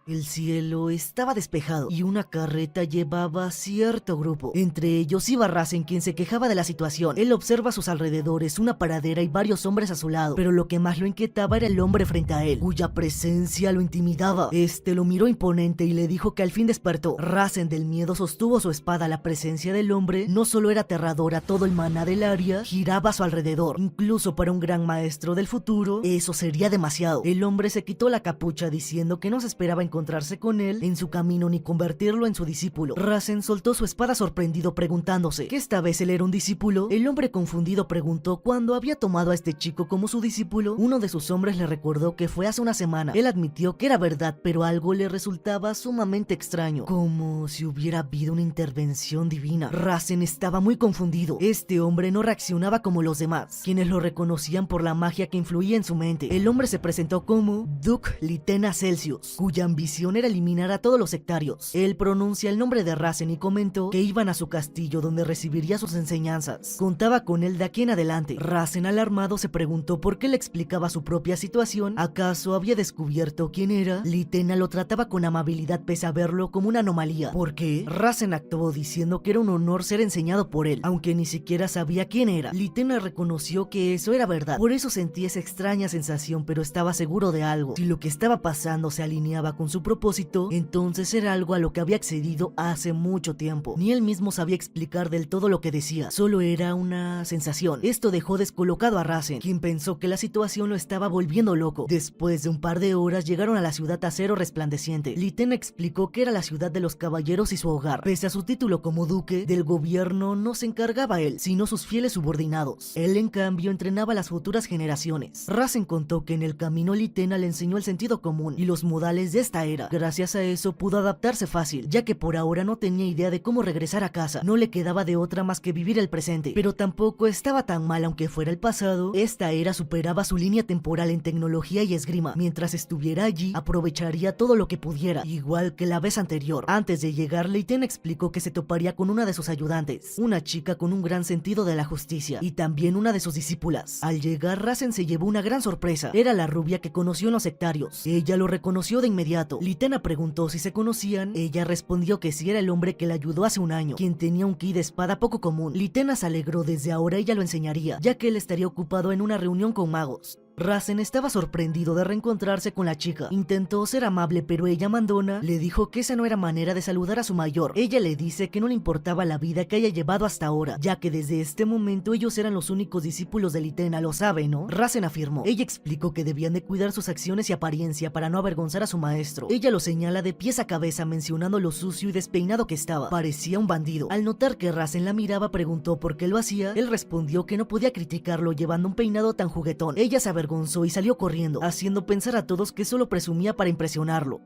El cielo estaba despejado y una carreta llevaba a cierto grupo. Entre ellos iba Rasen, quien se quejaba de la situación. Él observa a sus alrededores una paradera y varios hombres a su lado, pero lo que más lo inquietaba era el hombre frente a él, cuya presencia lo intimidaba. Este lo miró imponente y le dijo que al fin despertó. Rasen del miedo sostuvo su espada. La presencia del hombre no solo era aterradora, todo el maná del área giraba a su alrededor. Incluso para un gran maestro del futuro, eso sería demasiado. El hombre se quitó la capucha diciendo que no se esperaba encontrarse con él en su camino ni convertirlo en su discípulo. Rasen soltó su espada sorprendido, preguntándose ¿que esta vez él era un discípulo? El hombre confundido preguntó cuándo había tomado a este chico como su discípulo. Uno de sus hombres le recordó que fue hace una semana. Él admitió que era verdad, pero algo le resultaba sumamente extraño, como si hubiera habido una intervención divina. Rasen estaba muy confundido. Este hombre no reaccionaba como los demás, quienes lo reconocían por la magia que influía en su mente. El hombre se presentó como Duke Litena Celsius, cuya ambición era eliminar a todos los sectarios. Él pronuncia el nombre de Rasen y comentó que iban a su castillo donde recibiría sus enseñanzas. Contaba con él de aquí en adelante. Rasen, alarmado, se preguntó por qué le explicaba su propia situación. ¿Acaso había descubierto quién era? Litena lo trataba con amabilidad pese a verlo como una anomalía. ¿Por qué? Rasen actuó diciendo que era un honor ser enseñado por él, aunque ni siquiera sabía quién era. Litena reconoció que eso era verdad. Por eso sentía esa extraña sensación, pero estaba seguro de algo. Si lo que estaba pasando se alineaba con su propósito, entonces era algo a lo que había accedido hace mucho tiempo. Ni él mismo sabía explicar del todo lo que decía, solo era una sensación. Esto dejó descolocado a Rasen, quien pensó que la situación lo estaba volviendo loco. Después de un par de horas llegaron a la ciudad Acero Resplandeciente. Li Ten explicó que era la ciudad de los caballeros y su hogar. Pese a su título como duque, del gobierno no se encargaba él, sino sus fieles subordinados. Él, en cambio, entrenaba a las futuras generaciones. Rasen contó que en el camino Li Ten le enseñó el sentido común y los modales de esta era. Gracias a eso pudo adaptarse fácil, ya que por ahora no tenía idea de cómo regresar a casa. No le quedaba de otra más que vivir el presente, pero tampoco estaba tan mal aunque fuera el pasado. Esta era superaba su línea temporal en tecnología y esgrima. Mientras estuviera allí, aprovecharía todo lo que pudiera, igual que la vez anterior. Antes de llegar, Li Ten explicó que se toparía con una de sus ayudantes, una chica con un gran sentido de la justicia, y también una de sus discípulas. Al llegar, Rasen se llevó una gran sorpresa. Era la rubia que conoció en los sectarios. Ella lo reconoció de inmediato. Li Ten preguntó si se conocían. Ella respondió que sí, era el hombre que la ayudó hace un año, quien tenía un ki de espada poco común. Li Ten se alegró. Desde ahora ella lo enseñaría, ya que él estaría ocupado en una reunión con magos. Rasen estaba sorprendido de reencontrarse con la chica. Intentó ser amable, pero ella, mandona, le dijo que esa no era manera de saludar a su mayor. Ella le dice que no le importaba la vida que haya llevado hasta ahora, ya que desde este momento ellos eran los únicos discípulos de Li Ten. Lo sabe, ¿no? Rasen afirmó. Ella explicó que debían de cuidar sus acciones y apariencia para no avergonzar a su maestro. Ella lo señala de pies a cabeza, mencionando lo sucio y despeinado que estaba. Parecía un bandido. Al notar que Rasen la miraba, preguntó por qué lo hacía. Él respondió que no podía criticarlo llevando un peinado tan juguetón. Ella se avergonzó y salió corriendo, haciendo pensar a todos que solo presumía para impresionarlo.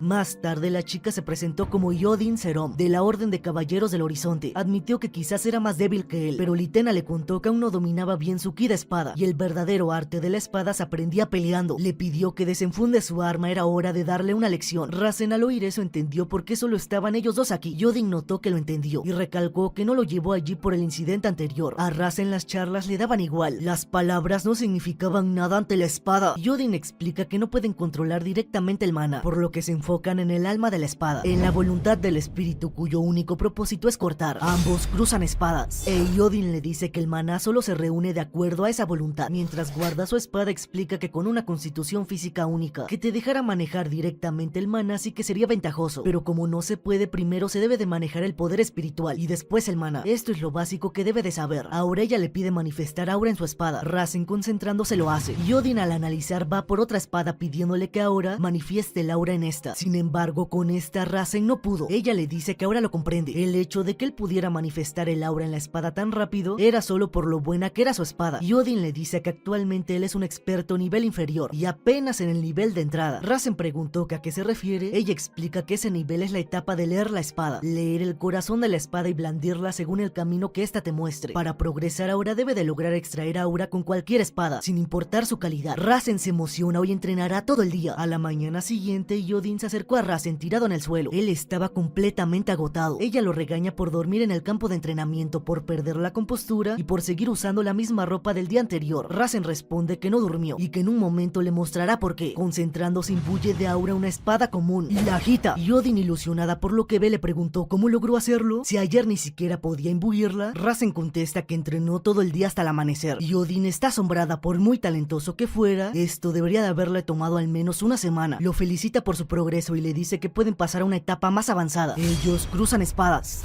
Más tarde, la chica se presentó como Yodin Serom, de la Orden de Caballeros del Horizonte. Admitió que quizás era más débil que él, pero Li Ten le contó que aún no dominaba bien su ki de espada, y el verdadero arte de la espada se aprendía peleando. Le pidió que desenfunde su arma, era hora de darle una lección. Rasen, al oír eso, entendió por qué solo estaban ellos dos aquí. Yodin notó que lo entendió, y recalcó que no lo llevó allí por el incidente anterior. A Rasen las charlas le daban igual, las palabras no significaban nada ante la espada. Yodin explica que no pueden controlar directamente el mana, por lo que se enfocan en el alma de la espada, en la voluntad del espíritu cuyo único propósito es cortar. Ambos cruzan espadas, Yodin le dice que el maná solo se reúne de acuerdo a esa voluntad. Mientras guarda su espada, explica que con una constitución física única, que te dejara manejar directamente el maná sí que sería ventajoso, pero como no se puede, primero se debe de manejar el poder espiritual y después el maná. Esto es lo básico que debe de saber. Ahora ella le pide manifestar aura en su espada. Rasen, concentrándose, lo hace. Yodin, al analizar, va por otra espada pidiéndole que ahora manifieste el aura en esta. Sin embargo, con esta Rasen no pudo. Ella le dice que ahora lo comprende. El hecho de que él pudiera manifestar el aura en la espada tan rápido era solo por lo buena que era su espada. Yodin le dice que actualmente él es un experto nivel inferior y apenas en el nivel de entrada. Rasen preguntó que a qué se refiere. Ella explica que ese nivel es la etapa de leer la espada, leer el corazón de la espada y blandirla según el camino que ésta te muestre. Para progresar ahora debe de lograr extraer aura con cualquier espada, sin importar su calidad. Rasen se emociona y entrenará todo el día. A la mañana siguiente, Yodin se acercó a Rasen tirado en el suelo. Él estaba completamente agotado. Ella lo regaña por dormir en el campo de entrenamiento, por perder la compostura y por seguir usando la misma ropa del día anterior. Rasen responde que no durmió y que en un momento le mostrará por qué. Concentrándose, imbuye de aura una espada común y la agita. Yodin, ilusionada por lo que ve, le preguntó cómo logró hacerlo, si ayer ni siquiera podía imbuirla. Rasen contesta que entrenó todo el día hasta el amanecer. Yodin está asombrada. Por muy talentoso que fuera, esto debería de haberle tomado al menos una semana. Lo felicita por su progreso y le dice que pueden pasar a una etapa más avanzada. Ellos cruzan espadas.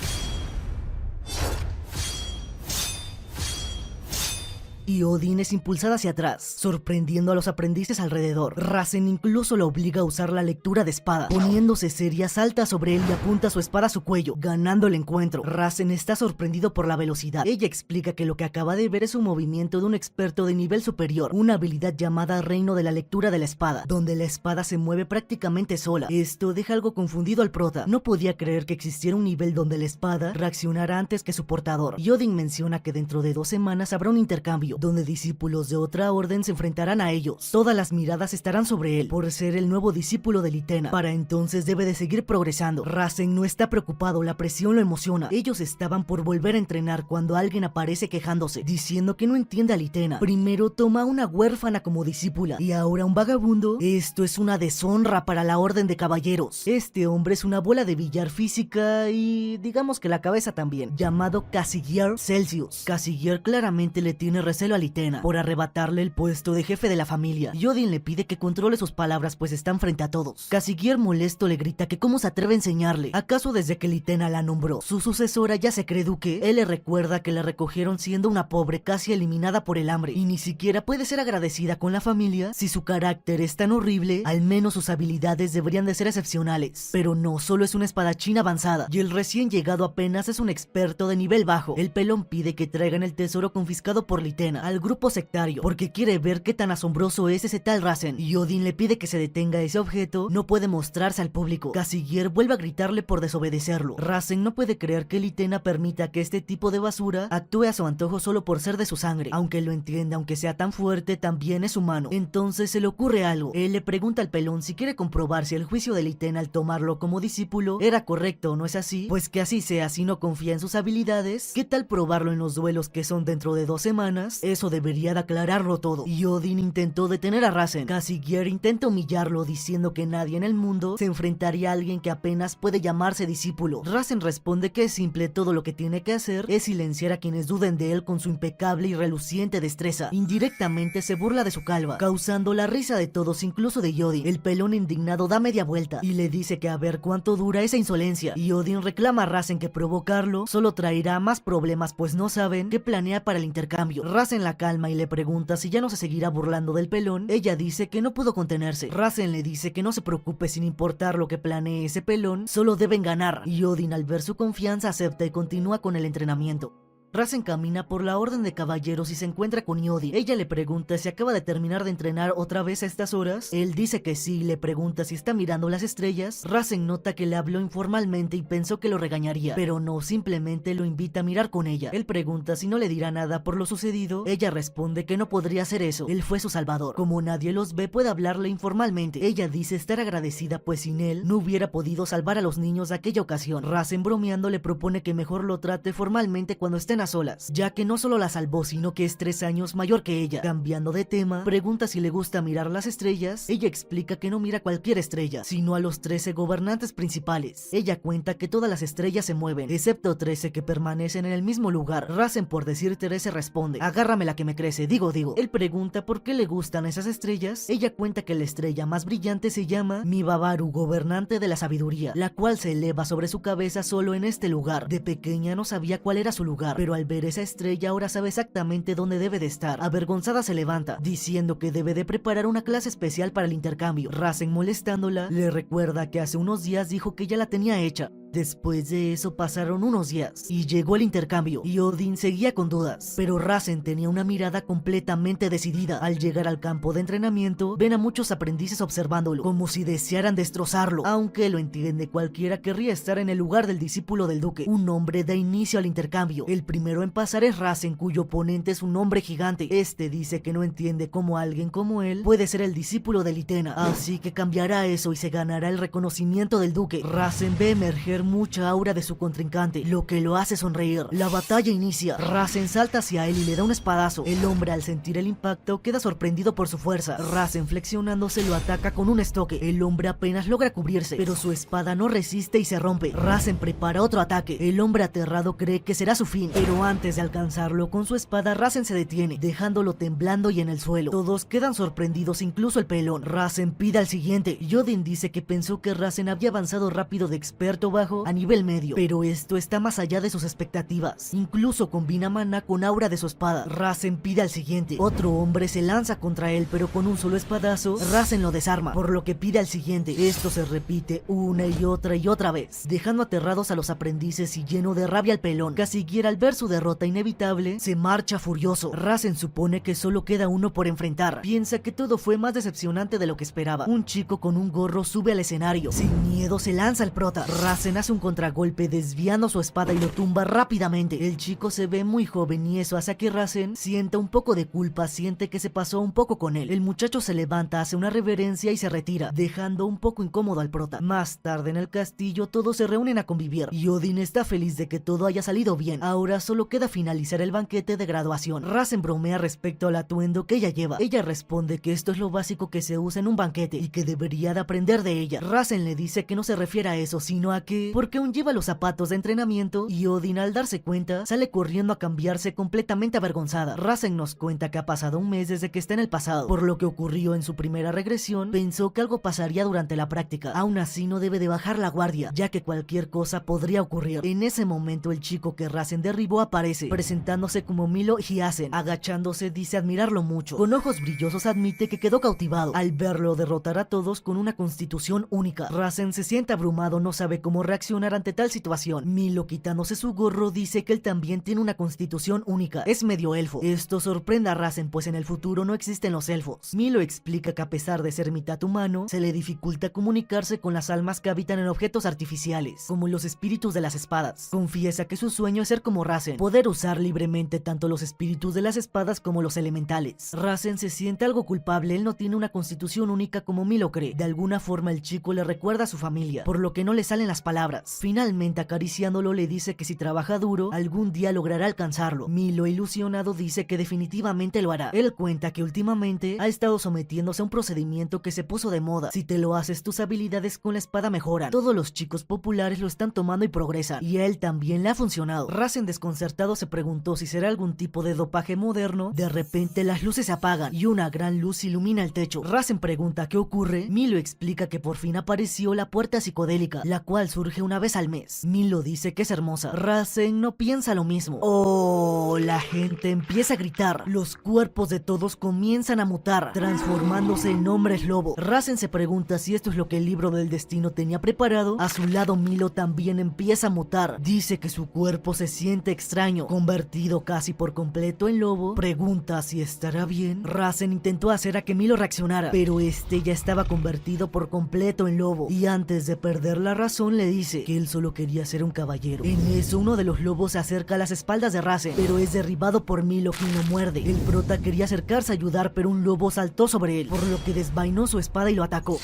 Y Odin es impulsada hacia atrás, sorprendiendo a los aprendices alrededor. Rasen incluso la obliga a usar la lectura de espada. Poniéndose seria, salta sobre él y apunta su espada a su cuello, ganando el encuentro. Rasen está sorprendido por la velocidad. Ella explica que lo que acaba de ver es un movimiento de un experto de nivel superior, una habilidad llamada Reino de la Lectura de la Espada, donde la espada se mueve prácticamente sola. Esto deja algo confundido al prota. No podía creer que existiera un nivel donde la espada reaccionara antes que su portador. Odin menciona que dentro de 2 semanas habrá un intercambio, donde discípulos de otra orden se enfrentarán a ellos. Todas las miradas estarán sobre él, por ser el nuevo discípulo de Li Ten. Para entonces debe de seguir progresando. Rasen no está preocupado, la presión lo emociona. Ellos estaban por volver a entrenar cuando alguien aparece quejándose, diciendo que no entiende a Li Ten. Primero toma a una huérfana como discípula, y ahora un vagabundo. Esto es una deshonra para la Orden de Caballeros. Este hombre es una bola de billar física y digamos que la cabeza también, llamado Casiguier Celsius. Casiguier claramente le tiene recelo celo a Litena por arrebatarle el puesto de jefe de la familia, y Odin le pide que controle sus palabras pues están frente a todos. Cassigeir molesto le grita que cómo se atreve a enseñarle, ¿acaso desde que Litena la nombró su sucesora ya se cree duque? Él le recuerda que la recogieron siendo una pobre casi eliminada por el hambre y ni siquiera puede ser agradecida con la familia. Si su carácter es tan horrible, al menos sus habilidades deberían de ser excepcionales. Pero no, solo es una espadachín avanzada y el recién llegado apenas es un experto de nivel bajo. El pelón pide que traigan el tesoro confiscado por Litena al grupo sectario porque quiere ver qué tan asombroso es ese tal Rasen, y Odin le pide que se detenga ese objeto, no puede mostrarse al público. Cassigeir vuelve a gritarle por desobedecerlo. Rasen no puede creer que Litena permita que este tipo de basura actúe a su antojo solo por ser de su sangre, aunque lo entienda, aunque sea tan fuerte, también es humano. Entonces se le ocurre algo. Él le pregunta al pelón si quiere comprobar si el juicio de Litena al tomarlo como discípulo era correcto o no es así. Pues que así sea, si no confía en sus habilidades, ¿qué tal probarlo en los duelos que son dentro de 2 semanas? Eso debería de aclararlo todo. Y Odin intentó detener a Rasen. Cassigeir intenta humillarlo diciendo que nadie en el mundo se enfrentaría a alguien que apenas puede llamarse discípulo. Rasen responde que es simple, todo lo que tiene que hacer es silenciar a quienes duden de él con su impecable y reluciente destreza. Indirectamente se burla de su calva, causando la risa de todos, incluso de Odin. El pelón indignado da media vuelta y le dice que a ver cuánto dura esa insolencia, y Odin reclama a Rasen que provocarlo solo traerá más problemas pues no saben qué planea para el intercambio. Rasen la calma y le pregunta si ya no se seguirá burlando del pelón. Ella dice que no pudo contenerse. Rasen le dice que no se preocupe sin importar lo que planee ese pelón, solo deben ganar, y Odin al ver su confianza acepta y continúa con el entrenamiento. Rasen camina por la orden de caballeros y se encuentra con Odin. Ella le pregunta si acaba de terminar de entrenar otra vez a estas horas. Él dice que sí y le pregunta si está mirando las estrellas. Rasen nota que le habló informalmente y pensó que lo regañaría, pero no, simplemente lo invita a mirar con ella. Él pregunta si no le dirá nada por lo sucedido. Ella responde que no podría hacer eso, él fue su salvador. Como nadie los ve, puede hablarle informalmente. Ella dice estar agradecida pues sin él no hubiera podido salvar a los niños de aquella ocasión. Rasen bromeando le propone que mejor lo trate formalmente cuando estén a solas, ya que no solo la salvó sino que es 3 años mayor que ella. Cambiando de tema, pregunta si le gusta mirar las estrellas. Ella explica que no mira cualquier estrella, sino a los 13 gobernantes principales. Ella cuenta que todas las estrellas se mueven, excepto 13 que permanecen en el mismo lugar. Rasen por decir 13 responde, agárrame la que me crece, digo. Él pregunta por qué le gustan esas estrellas. Ella cuenta que la estrella más brillante se llama Mibabaru, gobernante de la sabiduría, la cual se eleva sobre su cabeza solo en este lugar. De pequeña no sabía cuál era su lugar, pero al ver esa estrella ahora sabe exactamente dónde debe de estar. Avergonzada se levanta, diciendo que debe de preparar una clase especial para el intercambio. Rasen molestándola, le recuerda que hace unos días dijo que ya la tenía hecha. Después de eso pasaron unos días y llegó el intercambio y Odin seguía con dudas, pero Rasen tenía una mirada completamente decidida. Al llegar al campo de entrenamiento ven a muchos aprendices observándolo como si desearan destrozarlo, aunque lo entiende, cualquiera querría estar en el lugar del discípulo del duque. Un hombre da inicio al intercambio. El primero en pasar es Rasen, cuyo oponente es un hombre gigante. Este dice que no entiende cómo alguien como él puede ser el discípulo de Litena, así que cambiará eso y se ganará el reconocimiento del duque. Rasen ve emerger mucha aura de su contrincante, lo que lo hace sonreír. La batalla inicia. Rasen salta hacia él y le da un espadazo. El hombre, al sentir el impacto, queda sorprendido por su fuerza. Rasen, flexionándose, lo ataca con un estoque. El hombre apenas logra cubrirse, pero su espada no resiste y se rompe. Rasen prepara otro ataque. El hombre aterrado cree que será su fin, pero antes de alcanzarlo con su espada, Rasen se detiene, dejándolo temblando y en el suelo. Todos quedan sorprendidos, incluso el pelón. Rasen pide al siguiente. Odin dice que pensó que Rasen había avanzado rápido de experto bajo a nivel medio, pero esto está más allá de sus expectativas. Incluso combina maná con aura de su espada. Rasen pide al siguiente. Otro hombre se lanza contra él, pero con un solo espadazo Rasen lo desarma, por lo que pide al siguiente. Esto se repite una y otra vez, dejando aterrados a los aprendices y lleno de rabia al pelón. Cassigeir, al ver su derrota inevitable, se marcha furioso. Rasen supone que solo queda uno por enfrentar. Piensa que todo fue más decepcionante de lo que esperaba. Un chico con un gorro sube al escenario. Sin miedo se lanza al prota. Rasen hace un contragolpe desviando su espada y lo tumba rápidamente. El chico se ve muy joven y eso hace que Rasen sienta un poco de culpa, siente que se pasó un poco con él. El muchacho se levanta, hace una reverencia y se retira, dejando un poco incómodo al prota. Más tarde en el castillo todos se reúnen a convivir y Odin está feliz de que todo haya salido bien. Ahora solo queda finalizar el banquete de graduación. Rasen bromea respecto al atuendo que ella lleva. Ella responde que esto es lo básico que se usa en un banquete y que debería de aprender de ella. Rasen le dice que no se refiere a eso, sino a que qué, porque aún lleva los zapatos de entrenamiento y Odin, al darse cuenta, sale corriendo a cambiarse completamente avergonzada. Rasen nos cuenta que ha pasado un mes desde que está en el pasado. Por lo que ocurrió en su primera regresión, pensó que algo pasaría durante la práctica. Aún así no debe de bajar la guardia, ya que cualquier cosa podría ocurrir. En ese momento el chico que Rasen derribó aparece, presentándose como Milo Hyasen. Agachándose dice admirarlo mucho. Con ojos brillosos admite que quedó cautivado al verlo derrotar a todos con una constitución única. Rasen se siente abrumado, no sabe cómo reaccionar ante tal situación. Milo, quitándose su gorro, dice que él también tiene una constitución única. Es medio elfo. Esto sorprende a Rasen, pues en el futuro no existen los elfos. Milo explica que a pesar de ser mitad humano, se le dificulta comunicarse con las almas que habitan en objetos artificiales, como los espíritus de las espadas. Confiesa que su sueño es ser como Rasen, poder usar libremente tanto los espíritus de las espadas como los elementales. Rasen se siente algo culpable, él no tiene una constitución única como Milo cree. De alguna forma el chico le recuerda a su familia, por lo que no le salen las palabras. Finalmente, acariciándolo, le dice que si trabaja duro, algún día logrará alcanzarlo. Milo, ilusionado, dice que definitivamente lo hará. Él cuenta que últimamente ha estado sometiéndose a un procedimiento que se puso de moda. Si te lo haces, tus habilidades con la espada mejoran. Todos los chicos populares lo están tomando y progresan, y a él también le ha funcionado. Rasen, desconcertado, se preguntó si será algún tipo de dopaje moderno. De repente las luces se apagan y una gran luz ilumina el techo. Rasen pregunta qué ocurre. Milo explica que por fin apareció la puerta psicodélica, la cual surge una vez al mes. Milo dice que es hermosa. Rasen no piensa lo mismo. Oh, la gente empieza a gritar. Los cuerpos de todos comienzan a mutar, transformándose en hombres lobo. Rasen se pregunta si esto es lo que el libro del destino tenía preparado. A su lado, Milo también empieza a mutar. Dice que su cuerpo se siente extraño, convertido casi por completo en lobo. Pregunta si estará bien. Rasen intentó hacer a que Milo reaccionara, pero este ya estaba convertido por completo en lobo, y antes de perder la razón le dice que él solo quería ser un caballero. En eso uno de los lobos se acerca a las espaldas de Rasen, pero es derribado por Milo, quien lo muerde. El prota quería acercarse a ayudar, pero un lobo saltó sobre él, por lo que desvainó su espada y lo atacó.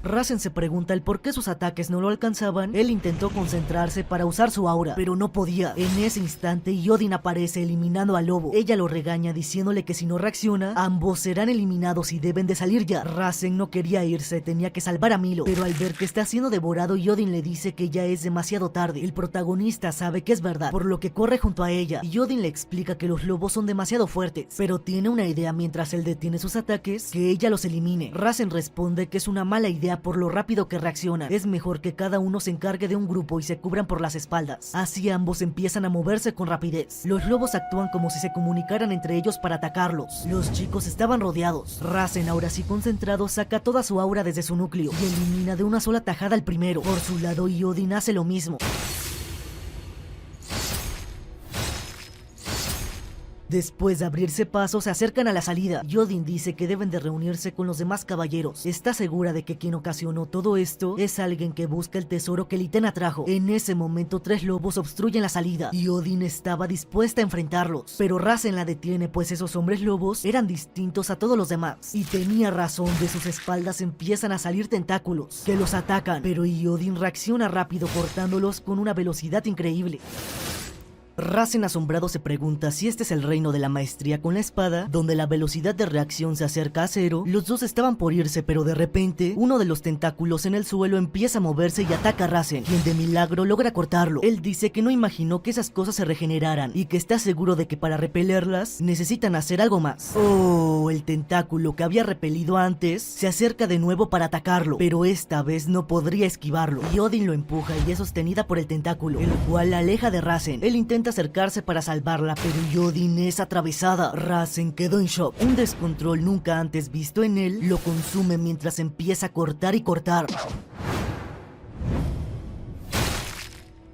Rasen se pregunta el por qué sus ataques no lo alcanzaban. Él intentó concentrarse para usar su aura, pero no podía. En ese instante, Odin aparece eliminando al lobo. Ella lo regaña diciéndole que si no reacciona, ambos serán eliminados y deben de salir ya. Rasen no quería irse, tenía que salvar a Milo, pero al ver que está siendo devorado, Odin le dice que ya es demasiado tarde. El protagonista sabe que es verdad, por lo que corre junto a ella, y Odin le explica que los lobos son demasiado fuertes, pero tiene una idea mientras él detiene sus ataques: que ella los elimine. Rasen responde que es una mala idea por lo rápido que reacciona. Es mejor que cada uno se encargue de un grupo y se cubran por las espaldas. Así ambos empiezan a moverse con rapidez. Los lobos actúan como si se comunicaran entre ellos para atacarlos. Los chicos estaban rodeados. Rasen, ahora sí concentrado, saca toda su aura desde su núcleo y elimina de una sola tajada al primero. Por su lado, Odin hace lo mismo. Después de abrirse paso, se acercan a la salida. Odin dice que deben de reunirse con los demás caballeros. Está segura de que quien ocasionó todo esto es alguien que busca el tesoro que Liten trajo. En ese momento, 3 lobos obstruyen la salida y Odin estaba dispuesta a enfrentarlos, pero Rasen la detiene, pues esos hombres lobos eran distintos a todos los demás. Y tenía razón, de sus espaldas empiezan a salir tentáculos que los atacan, pero Odin reacciona rápido, cortándolos con una velocidad increíble. Rasen, asombrado, se pregunta si este es el reino de la maestría con la espada, donde la velocidad de reacción se acerca a 0. Los dos estaban por irse, pero de repente, uno de los tentáculos en el suelo empieza a moverse y ataca a Rasen, quien de milagro logra cortarlo. Él dice que no imaginó que esas cosas se regeneraran y que está seguro de que para repelerlas necesitan hacer algo más. Oh, el tentáculo que había repelido antes se acerca de nuevo para atacarlo, pero esta vez no podría esquivarlo. Y Odin lo empuja y es sostenida por el tentáculo, el cual la aleja de Rasen. Él intenta acercarse para salvarla, pero Odin es atravesada. Rasen quedó en shock. Un descontrol nunca antes visto en él lo consume mientras empieza a cortar y cortar,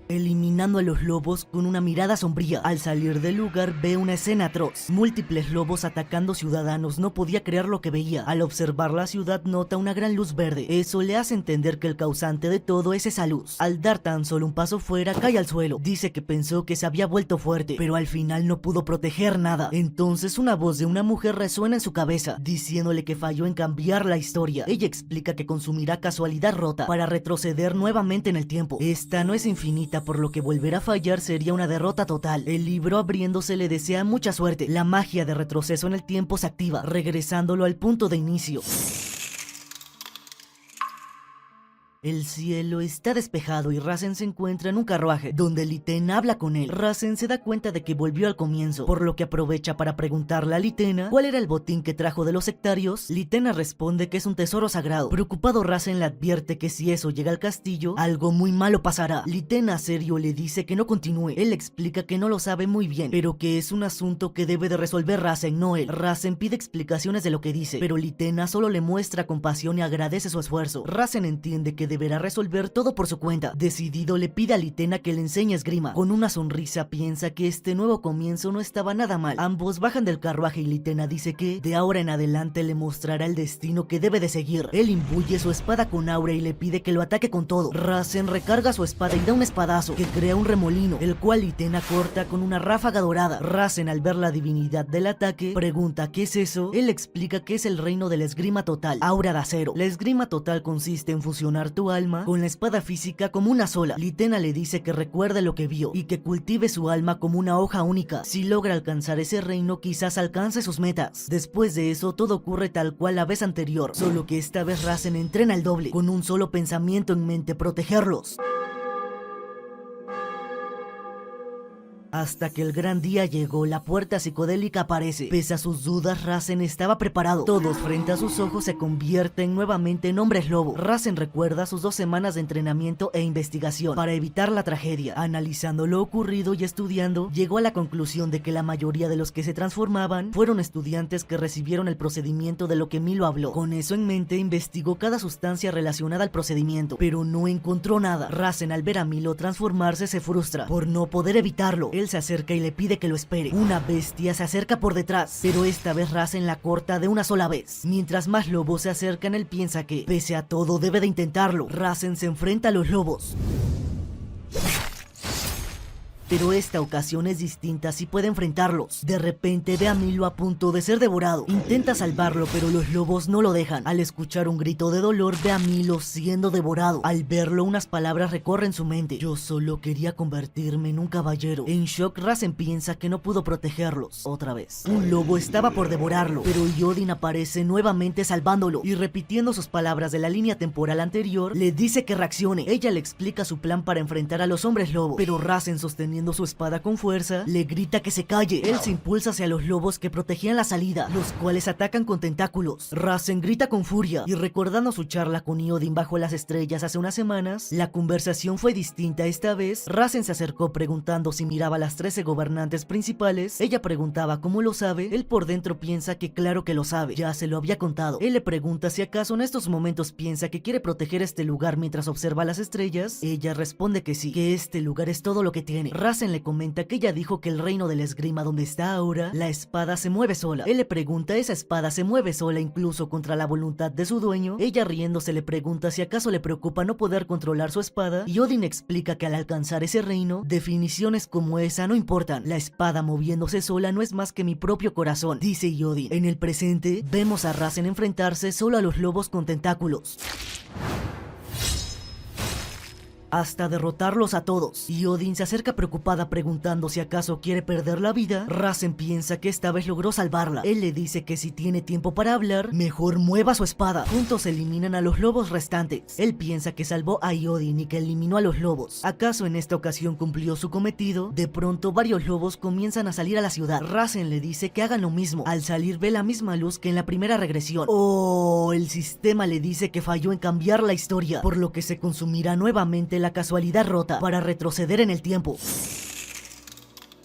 eliminando a los lobos con una mirada sombría. Al salir del lugar, ve una escena atroz: múltiples lobos atacando ciudadanos. No podía creer lo que veía. Al observar la ciudad, nota una gran luz verde. Eso le hace entender que el causante de todo es esa luz. Al dar tan solo un paso fuera, cae al suelo. Dice que pensó que se había vuelto fuerte, pero al final no pudo proteger nada. Entonces una voz de una mujer resuena en su cabeza, diciéndole que falló en cambiar la historia. Ella explica que consumirá casualidad rota para retroceder nuevamente en el tiempo. Esta no es infinita, limita, por lo que volver a fallar sería una derrota total. El libro abriéndose le desea mucha suerte. La magia de retroceso en el tiempo se activa, regresándolo al punto de inicio. El cielo está despejado y Rasen se encuentra en un carruaje, donde Litena habla con él. Rasen se da cuenta de que volvió al comienzo, por lo que aprovecha para preguntarle a Litena cuál era el botín que trajo de los sectarios. Litena responde que es un tesoro sagrado. Preocupado, Rasen le advierte que si eso llega al castillo, algo muy malo pasará. Litena, serio, le dice que no continúe. Él explica que no lo sabe muy bien, pero que es un asunto que debe de resolver Rasen, no él. Rasen pide explicaciones de lo que dice, pero Litena solo le muestra compasión y agradece su esfuerzo. Rasen entiende que deberá resolver todo por su cuenta. Decidido, le pide a Litena que le enseñe esgrima. Con una sonrisa piensa que este nuevo comienzo no estaba nada mal. Ambos bajan del carruaje y Litena dice que de ahora en adelante le mostrará el destino que debe de seguir. Él imbuye su espada con aura y le pide que lo ataque con todo. Rasen recarga su espada y da un espadazo que crea un remolino, el cual Litena corta con una ráfaga dorada. Rasen, al ver la divinidad del ataque, pregunta ¿qué es eso? Él explica que es el reino de la esgrima total, aura de acero. La esgrima total consiste en fusionar tu alma con la espada física como una sola. Litena le dice que recuerde lo que vio y que cultive su alma como una hoja única. Si logra alcanzar ese reino, quizás alcance sus metas. Después de eso, todo ocurre tal cual la vez anterior, solo que esta vez Rasen entrena el doble, con un solo pensamiento en mente: protegerlos. Hasta que el gran día llegó, la puerta psicodélica aparece. Pese a sus dudas, Rasen estaba preparado. Todos frente a sus ojos se convierten nuevamente en hombres lobo. Rasen recuerda sus 2 semanas de entrenamiento e investigación para evitar la tragedia. Analizando lo ocurrido y estudiando, llegó a la conclusión de que la mayoría de los que se transformaban fueron estudiantes que recibieron el procedimiento de lo que Milo habló. Con eso en mente, investigó cada sustancia relacionada al procedimiento, pero no encontró nada. Rasen, al ver a Milo transformarse, se frustra por no poder evitarlo. Él se acerca y le pide que lo espere. Una bestia se acerca por detrás, pero esta vez Rasen la corta de una sola vez. Mientras más lobos se acercan, él piensa que, pese a todo, debe de intentarlo. Rasen se enfrenta a los lobos, pero esta ocasión es distinta, si puede enfrentarlos. De repente ve a Milo a punto de ser devorado. Intenta salvarlo, pero los lobos no lo dejan. Al escuchar un grito de dolor, ve a Milo siendo devorado. Al verlo, unas palabras recorren su mente: yo solo quería convertirme en un caballero. En shock, Rasen piensa que no pudo protegerlos. Otra vez, un lobo estaba por devorarlo, pero Yodin aparece nuevamente salvándolo, y repitiendo sus palabras de la línea temporal anterior, le dice que reaccione. Ella le explica su plan para enfrentar a los hombres lobo, pero Rasen, sosteniendo su espada con fuerza, le grita que se calle. Él se impulsa hacia los lobos que protegían la salida, los cuales atacan con tentáculos. Rasen grita con furia, y recordando su charla con Yodin bajo las estrellas hace unas semanas, la conversación fue distinta. Esta vez, Rasen se acercó preguntando si miraba a las 13 gobernantes principales. Ella preguntaba cómo lo sabe. Él por dentro piensa que claro que lo sabe, ya se lo había contado. Él le pregunta si acaso en estos momentos piensa que quiere proteger este lugar mientras observa las estrellas. Ella responde que sí, que este lugar es todo lo que tiene. Rasen le comenta que ella dijo que el reino de la esgrima donde está ahora, la espada se mueve sola. Él le pregunta: ¿esa espada se mueve sola incluso contra la voluntad de su dueño? Ella, riéndose, le pregunta si acaso le preocupa no poder controlar su espada, y Odin explica que al alcanzar ese reino, definiciones como esa no importan. La espada moviéndose sola no es más que mi propio corazón, dice Odin. En el presente, vemos a Rasen enfrentarse solo a los lobos con tentáculos, hasta derrotarlos a todos. Y Odin se acerca preocupada preguntando si acaso quiere perder la vida. Rasen piensa que esta vez logró salvarla. Él le dice que si tiene tiempo para hablar, mejor mueva su espada. Juntos eliminan a los lobos restantes. Él piensa que salvó a Odin y que eliminó a los lobos. ¿Acaso en esta ocasión cumplió su cometido? De pronto varios lobos comienzan a salir a la ciudad. Rasen le dice que hagan lo mismo. Al salir ve la misma luz que en la primera regresión. Oh, el sistema le dice que falló en cambiar la historia, por lo que se consumirá nuevamente la casualidad rota para retroceder en el tiempo.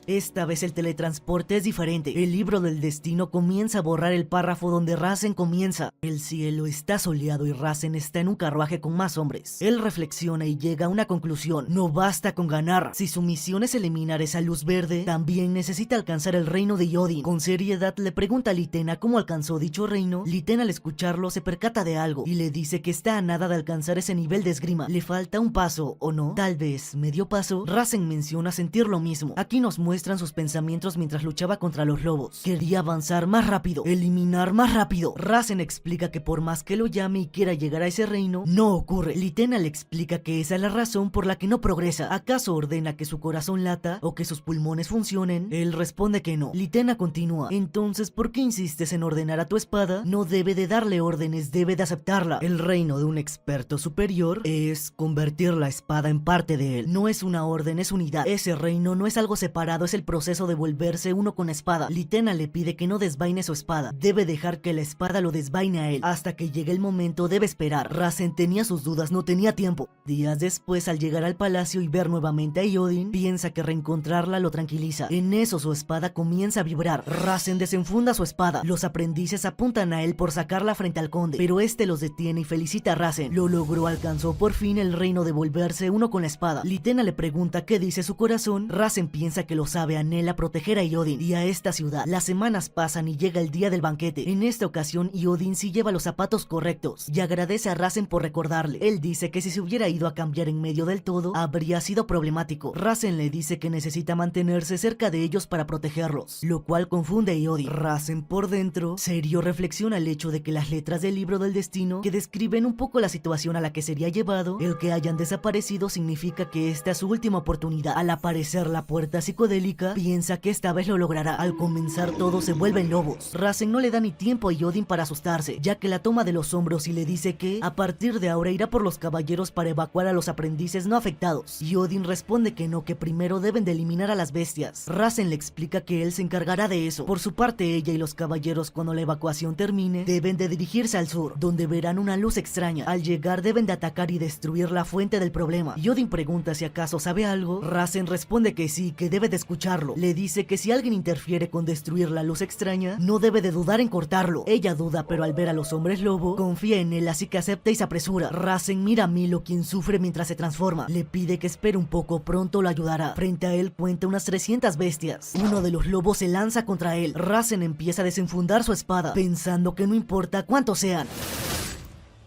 Esta vez el teletransporte es diferente. El libro del destino comienza a borrar el párrafo donde Rasen comienza. El cielo está soleado y Rasen está en un carruaje con más hombres. Él reflexiona y llega a una conclusión: no basta con ganar. Si su misión es eliminar esa luz verde, también necesita alcanzar el reino de Odin. Con seriedad le pregunta a Litena cómo alcanzó dicho reino. Litena, al escucharlo, se percata de algo y le dice que está a nada de alcanzar ese nivel de esgrima. Le falta un paso, ¿o no? Tal vez medio paso. Rasen menciona sentir lo mismo. Aquí nos muestra muestran sus pensamientos mientras luchaba contra los lobos. Quería avanzar más rápido, eliminar más rápido. Rasen explica que por más que lo llame y quiera llegar a ese reino, no ocurre. Litena le explica que esa es la razón por la que no progresa. ¿Acaso ordena que su corazón lata o que sus pulmones funcionen? Él responde que no. Litena continúa: entonces, ¿por qué insistes en ordenar a tu espada? No debe de darle órdenes, debe de aceptarla. El reino de un experto superior es convertir la espada en parte de él. No es una orden, es unidad. Ese reino no es algo separado, es el proceso de volverse uno con espada. Litena le pide que no desvaine su espada. Debe dejar que la espada lo desvaine a él. Hasta que llegue el momento debe esperar. Rasen tenía sus dudas, no tenía tiempo. Días después, al llegar al palacio y ver nuevamente a Iodin, piensa que reencontrarla lo tranquiliza. En eso su espada comienza a vibrar. Rasen desenfunda su espada. Los aprendices apuntan a él por sacarla frente al conde, pero este los detiene y felicita a Rasen. Lo logró, alcanzó por fin el reino de volverse uno con la espada. Litena le pregunta qué dice su corazón. Rasen piensa que lo sabe, anhela proteger a Iodin y a esta ciudad. Las semanas pasan y llega el día del banquete. En esta ocasión Iodin sí lleva los zapatos correctos y agradece a Rasen por recordarle. Él dice que si se hubiera ido a cambiar en medio del todo, habría sido problemático. Rasen le dice que necesita mantenerse cerca de ellos para protegerlos, lo cual confunde a Iodin. Rasen por dentro, serio, reflexiona el hecho de que las letras del libro del destino, que describen un poco la situación a la que sería llevado, el que hayan desaparecido significa que esta es su última oportunidad. Al aparecer la puerta psicodélica, piensa que esta vez lo logrará. Al comenzar todos se vuelven lobos. Rasen no le da ni tiempo a Iodin para asustarse, ya que la toma de los hombros y le dice que a partir de ahora irá por los caballeros para evacuar a los aprendices no afectados. Iodin responde que no, que primero deben de eliminar a las bestias. Rasen le explica que él se encargará de eso. Por su parte, ella y los caballeros, cuando la evacuación termine, deben de dirigirse al sur, donde verán una luz extraña. Al llegar deben de atacar y destruir la fuente del problema. Iodin pregunta si acaso sabe algo. Rasen responde que sí, que debe de escucharlo. Le dice que si alguien interfiere con destruir la luz extraña, no debe de dudar en cortarlo. Ella duda, pero al ver a los hombres lobo, confía en él, así que acepta y se apresura. Rasen mira a Milo, quien sufre mientras se transforma. Le pide que espere un poco, pronto lo ayudará. Frente a él cuenta unas 300 bestias. Uno de los lobos se lanza contra él. Rasen empieza a desenfundar su espada, pensando que no importa cuántos sean,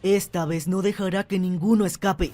esta vez no dejará que ninguno escape.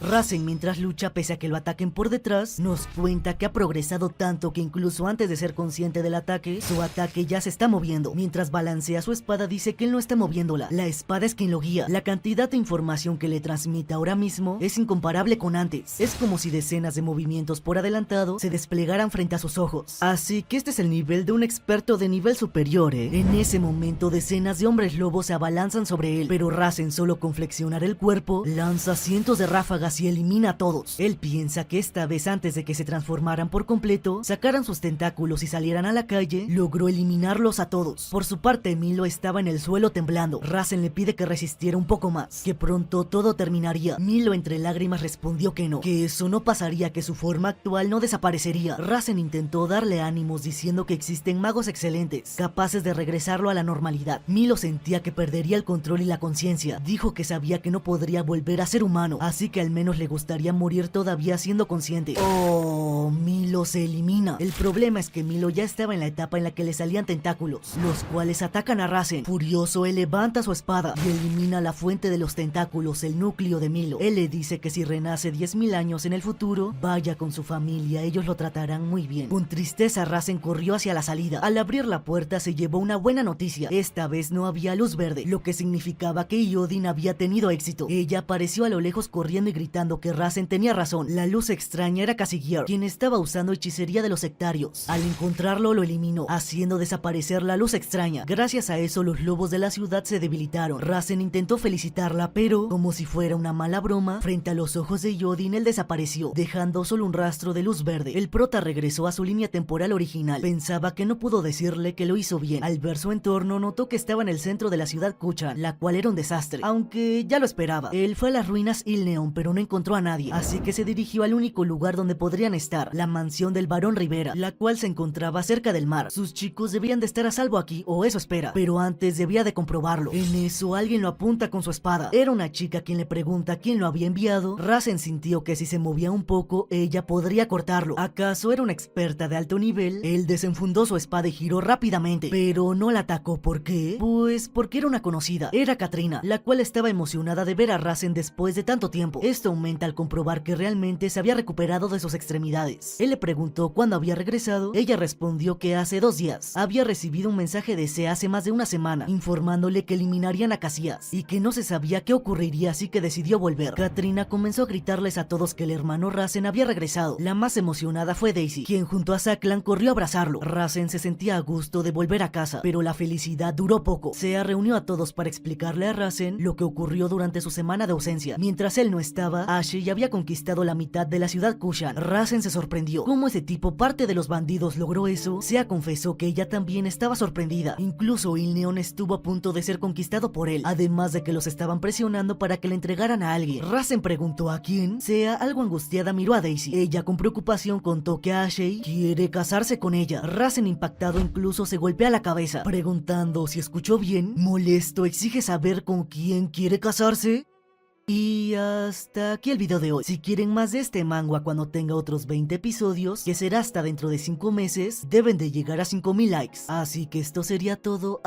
Rasen, mientras lucha pese a que lo ataquen por detrás, nos cuenta que ha progresado tanto que incluso antes de ser consciente del ataque, su ataque ya se está moviendo. Mientras balancea su espada dice que él no está moviéndola, la espada es quien lo guía. La cantidad de información que le transmite ahora mismo es incomparable con antes. Es como si decenas de movimientos por adelantado se desplegaran frente a sus ojos. Así que este es el nivel de un experto de nivel superior, ¿eh? En ese momento decenas de hombres lobos se abalanzan sobre él, pero Rasen solo con flexionar el cuerpo lanza cientos de ráfagas y elimina a todos. Él piensa que esta vez, antes de que se transformaran por completo, sacaran sus tentáculos y salieran a la calle, logró eliminarlos a todos. Por su parte, Milo estaba en el suelo temblando. Rasen le pide que resistiera un poco más, que pronto todo terminaría. Milo entre lágrimas respondió que no, que eso no pasaría, que su forma actual no desaparecería. Rasen intentó darle ánimos diciendo que existen magos excelentes, capaces de regresarlo a la normalidad. Milo sentía que perdería el control y la conciencia. Dijo que sabía que no podría volver a ser humano, así que al menos le gustaría morir todavía siendo consciente. Oh, Milo se elimina. El problema es que Milo ya estaba en la etapa en la que le salían tentáculos, los cuales atacan a Rasen. Furioso, él levanta su espada y elimina la fuente de los tentáculos, el núcleo de Milo. Él le dice que si renace 10.000 años en el futuro, vaya con su familia, ellos lo tratarán muy bien. Con tristeza, Rasen corrió hacia la salida. Al abrir la puerta se llevó una buena noticia. Esta vez no había luz verde, lo que significaba que Iodin había tenido éxito. Ella apareció a lo lejos corriendo y gritando que Rasen tenía razón. La luz extraña era Kazigir, quien estaba usando hechicería de los sectarios. Al encontrarlo lo eliminó, haciendo desaparecer la luz extraña. Gracias a eso los lobos de la ciudad se debilitaron. Rasen intentó felicitarla, pero como si fuera una mala broma, frente a los ojos de Iodin él desapareció, dejando solo un rastro de luz verde. El prota regresó a su línea temporal original. Pensaba que no pudo decirle que lo hizo bien. Al ver su entorno notó que estaba en el centro de la ciudad Kuchan, la cual era un desastre, aunque ya lo esperaba. Él fue a las ruinas Ilneon, pero no encontró a nadie, así que se dirigió al único lugar donde podrían estar, la mansión del barón Rivera, la cual se encontraba cerca del mar. Sus chicos debían de estar a salvo aquí, o eso espera, pero antes debía de comprobarlo. En eso alguien lo apunta con su espada. Era una chica quien le pregunta quién lo había enviado. Rasen sintió que si se movía un poco, ella podría cortarlo. ¿Acaso era una experta de alto nivel? Él desenfundó su espada y giró rápidamente, pero no la atacó. ¿Por qué? Pues porque era una conocida. Era Katrina, la cual estaba emocionada de ver a Rasen después de tanto tiempo. Esto esto aumenta al comprobar que realmente se había recuperado de sus extremidades. Él le preguntó cuándo había regresado. Ella respondió que hace 2 días había recibido un mensaje de C hace más de una semana informándole que eliminarían a Casillas y que no se sabía qué ocurriría, así que decidió volver. Katrina comenzó a gritarles a todos que el hermano Rasen había regresado. La más emocionada fue Daisy, quien junto a Saklan corrió a abrazarlo. Rasen se sentía a gusto de volver a casa, pero la felicidad duró poco. Sea reunió a todos para explicarle a Rasen lo que ocurrió durante su semana de ausencia. Mientras él no estaba, Ashe ya había conquistado la mitad de la ciudad Kushan. Rasen se sorprendió. ¿Cómo ese tipo, parte de los bandidos, logró eso? Sea confesó que ella también estaba sorprendida. Incluso Ilneon estuvo a punto de ser conquistado por él, además de que los estaban presionando para que le entregaran a alguien. Rasen preguntó a quién. Sea, algo angustiada, miró a Daisy. Ella con preocupación contó que Ashe quiere casarse con ella. Rasen, impactado, incluso se golpea la cabeza, preguntando si escuchó bien. Molesto, exige saber con quién quiere casarse. Y hasta aquí el video de hoy. Si quieren más de este manga cuando tenga otros 20 episodios, que será hasta dentro de 5 meses, deben de llegar a 5000 likes. Así que esto sería todo.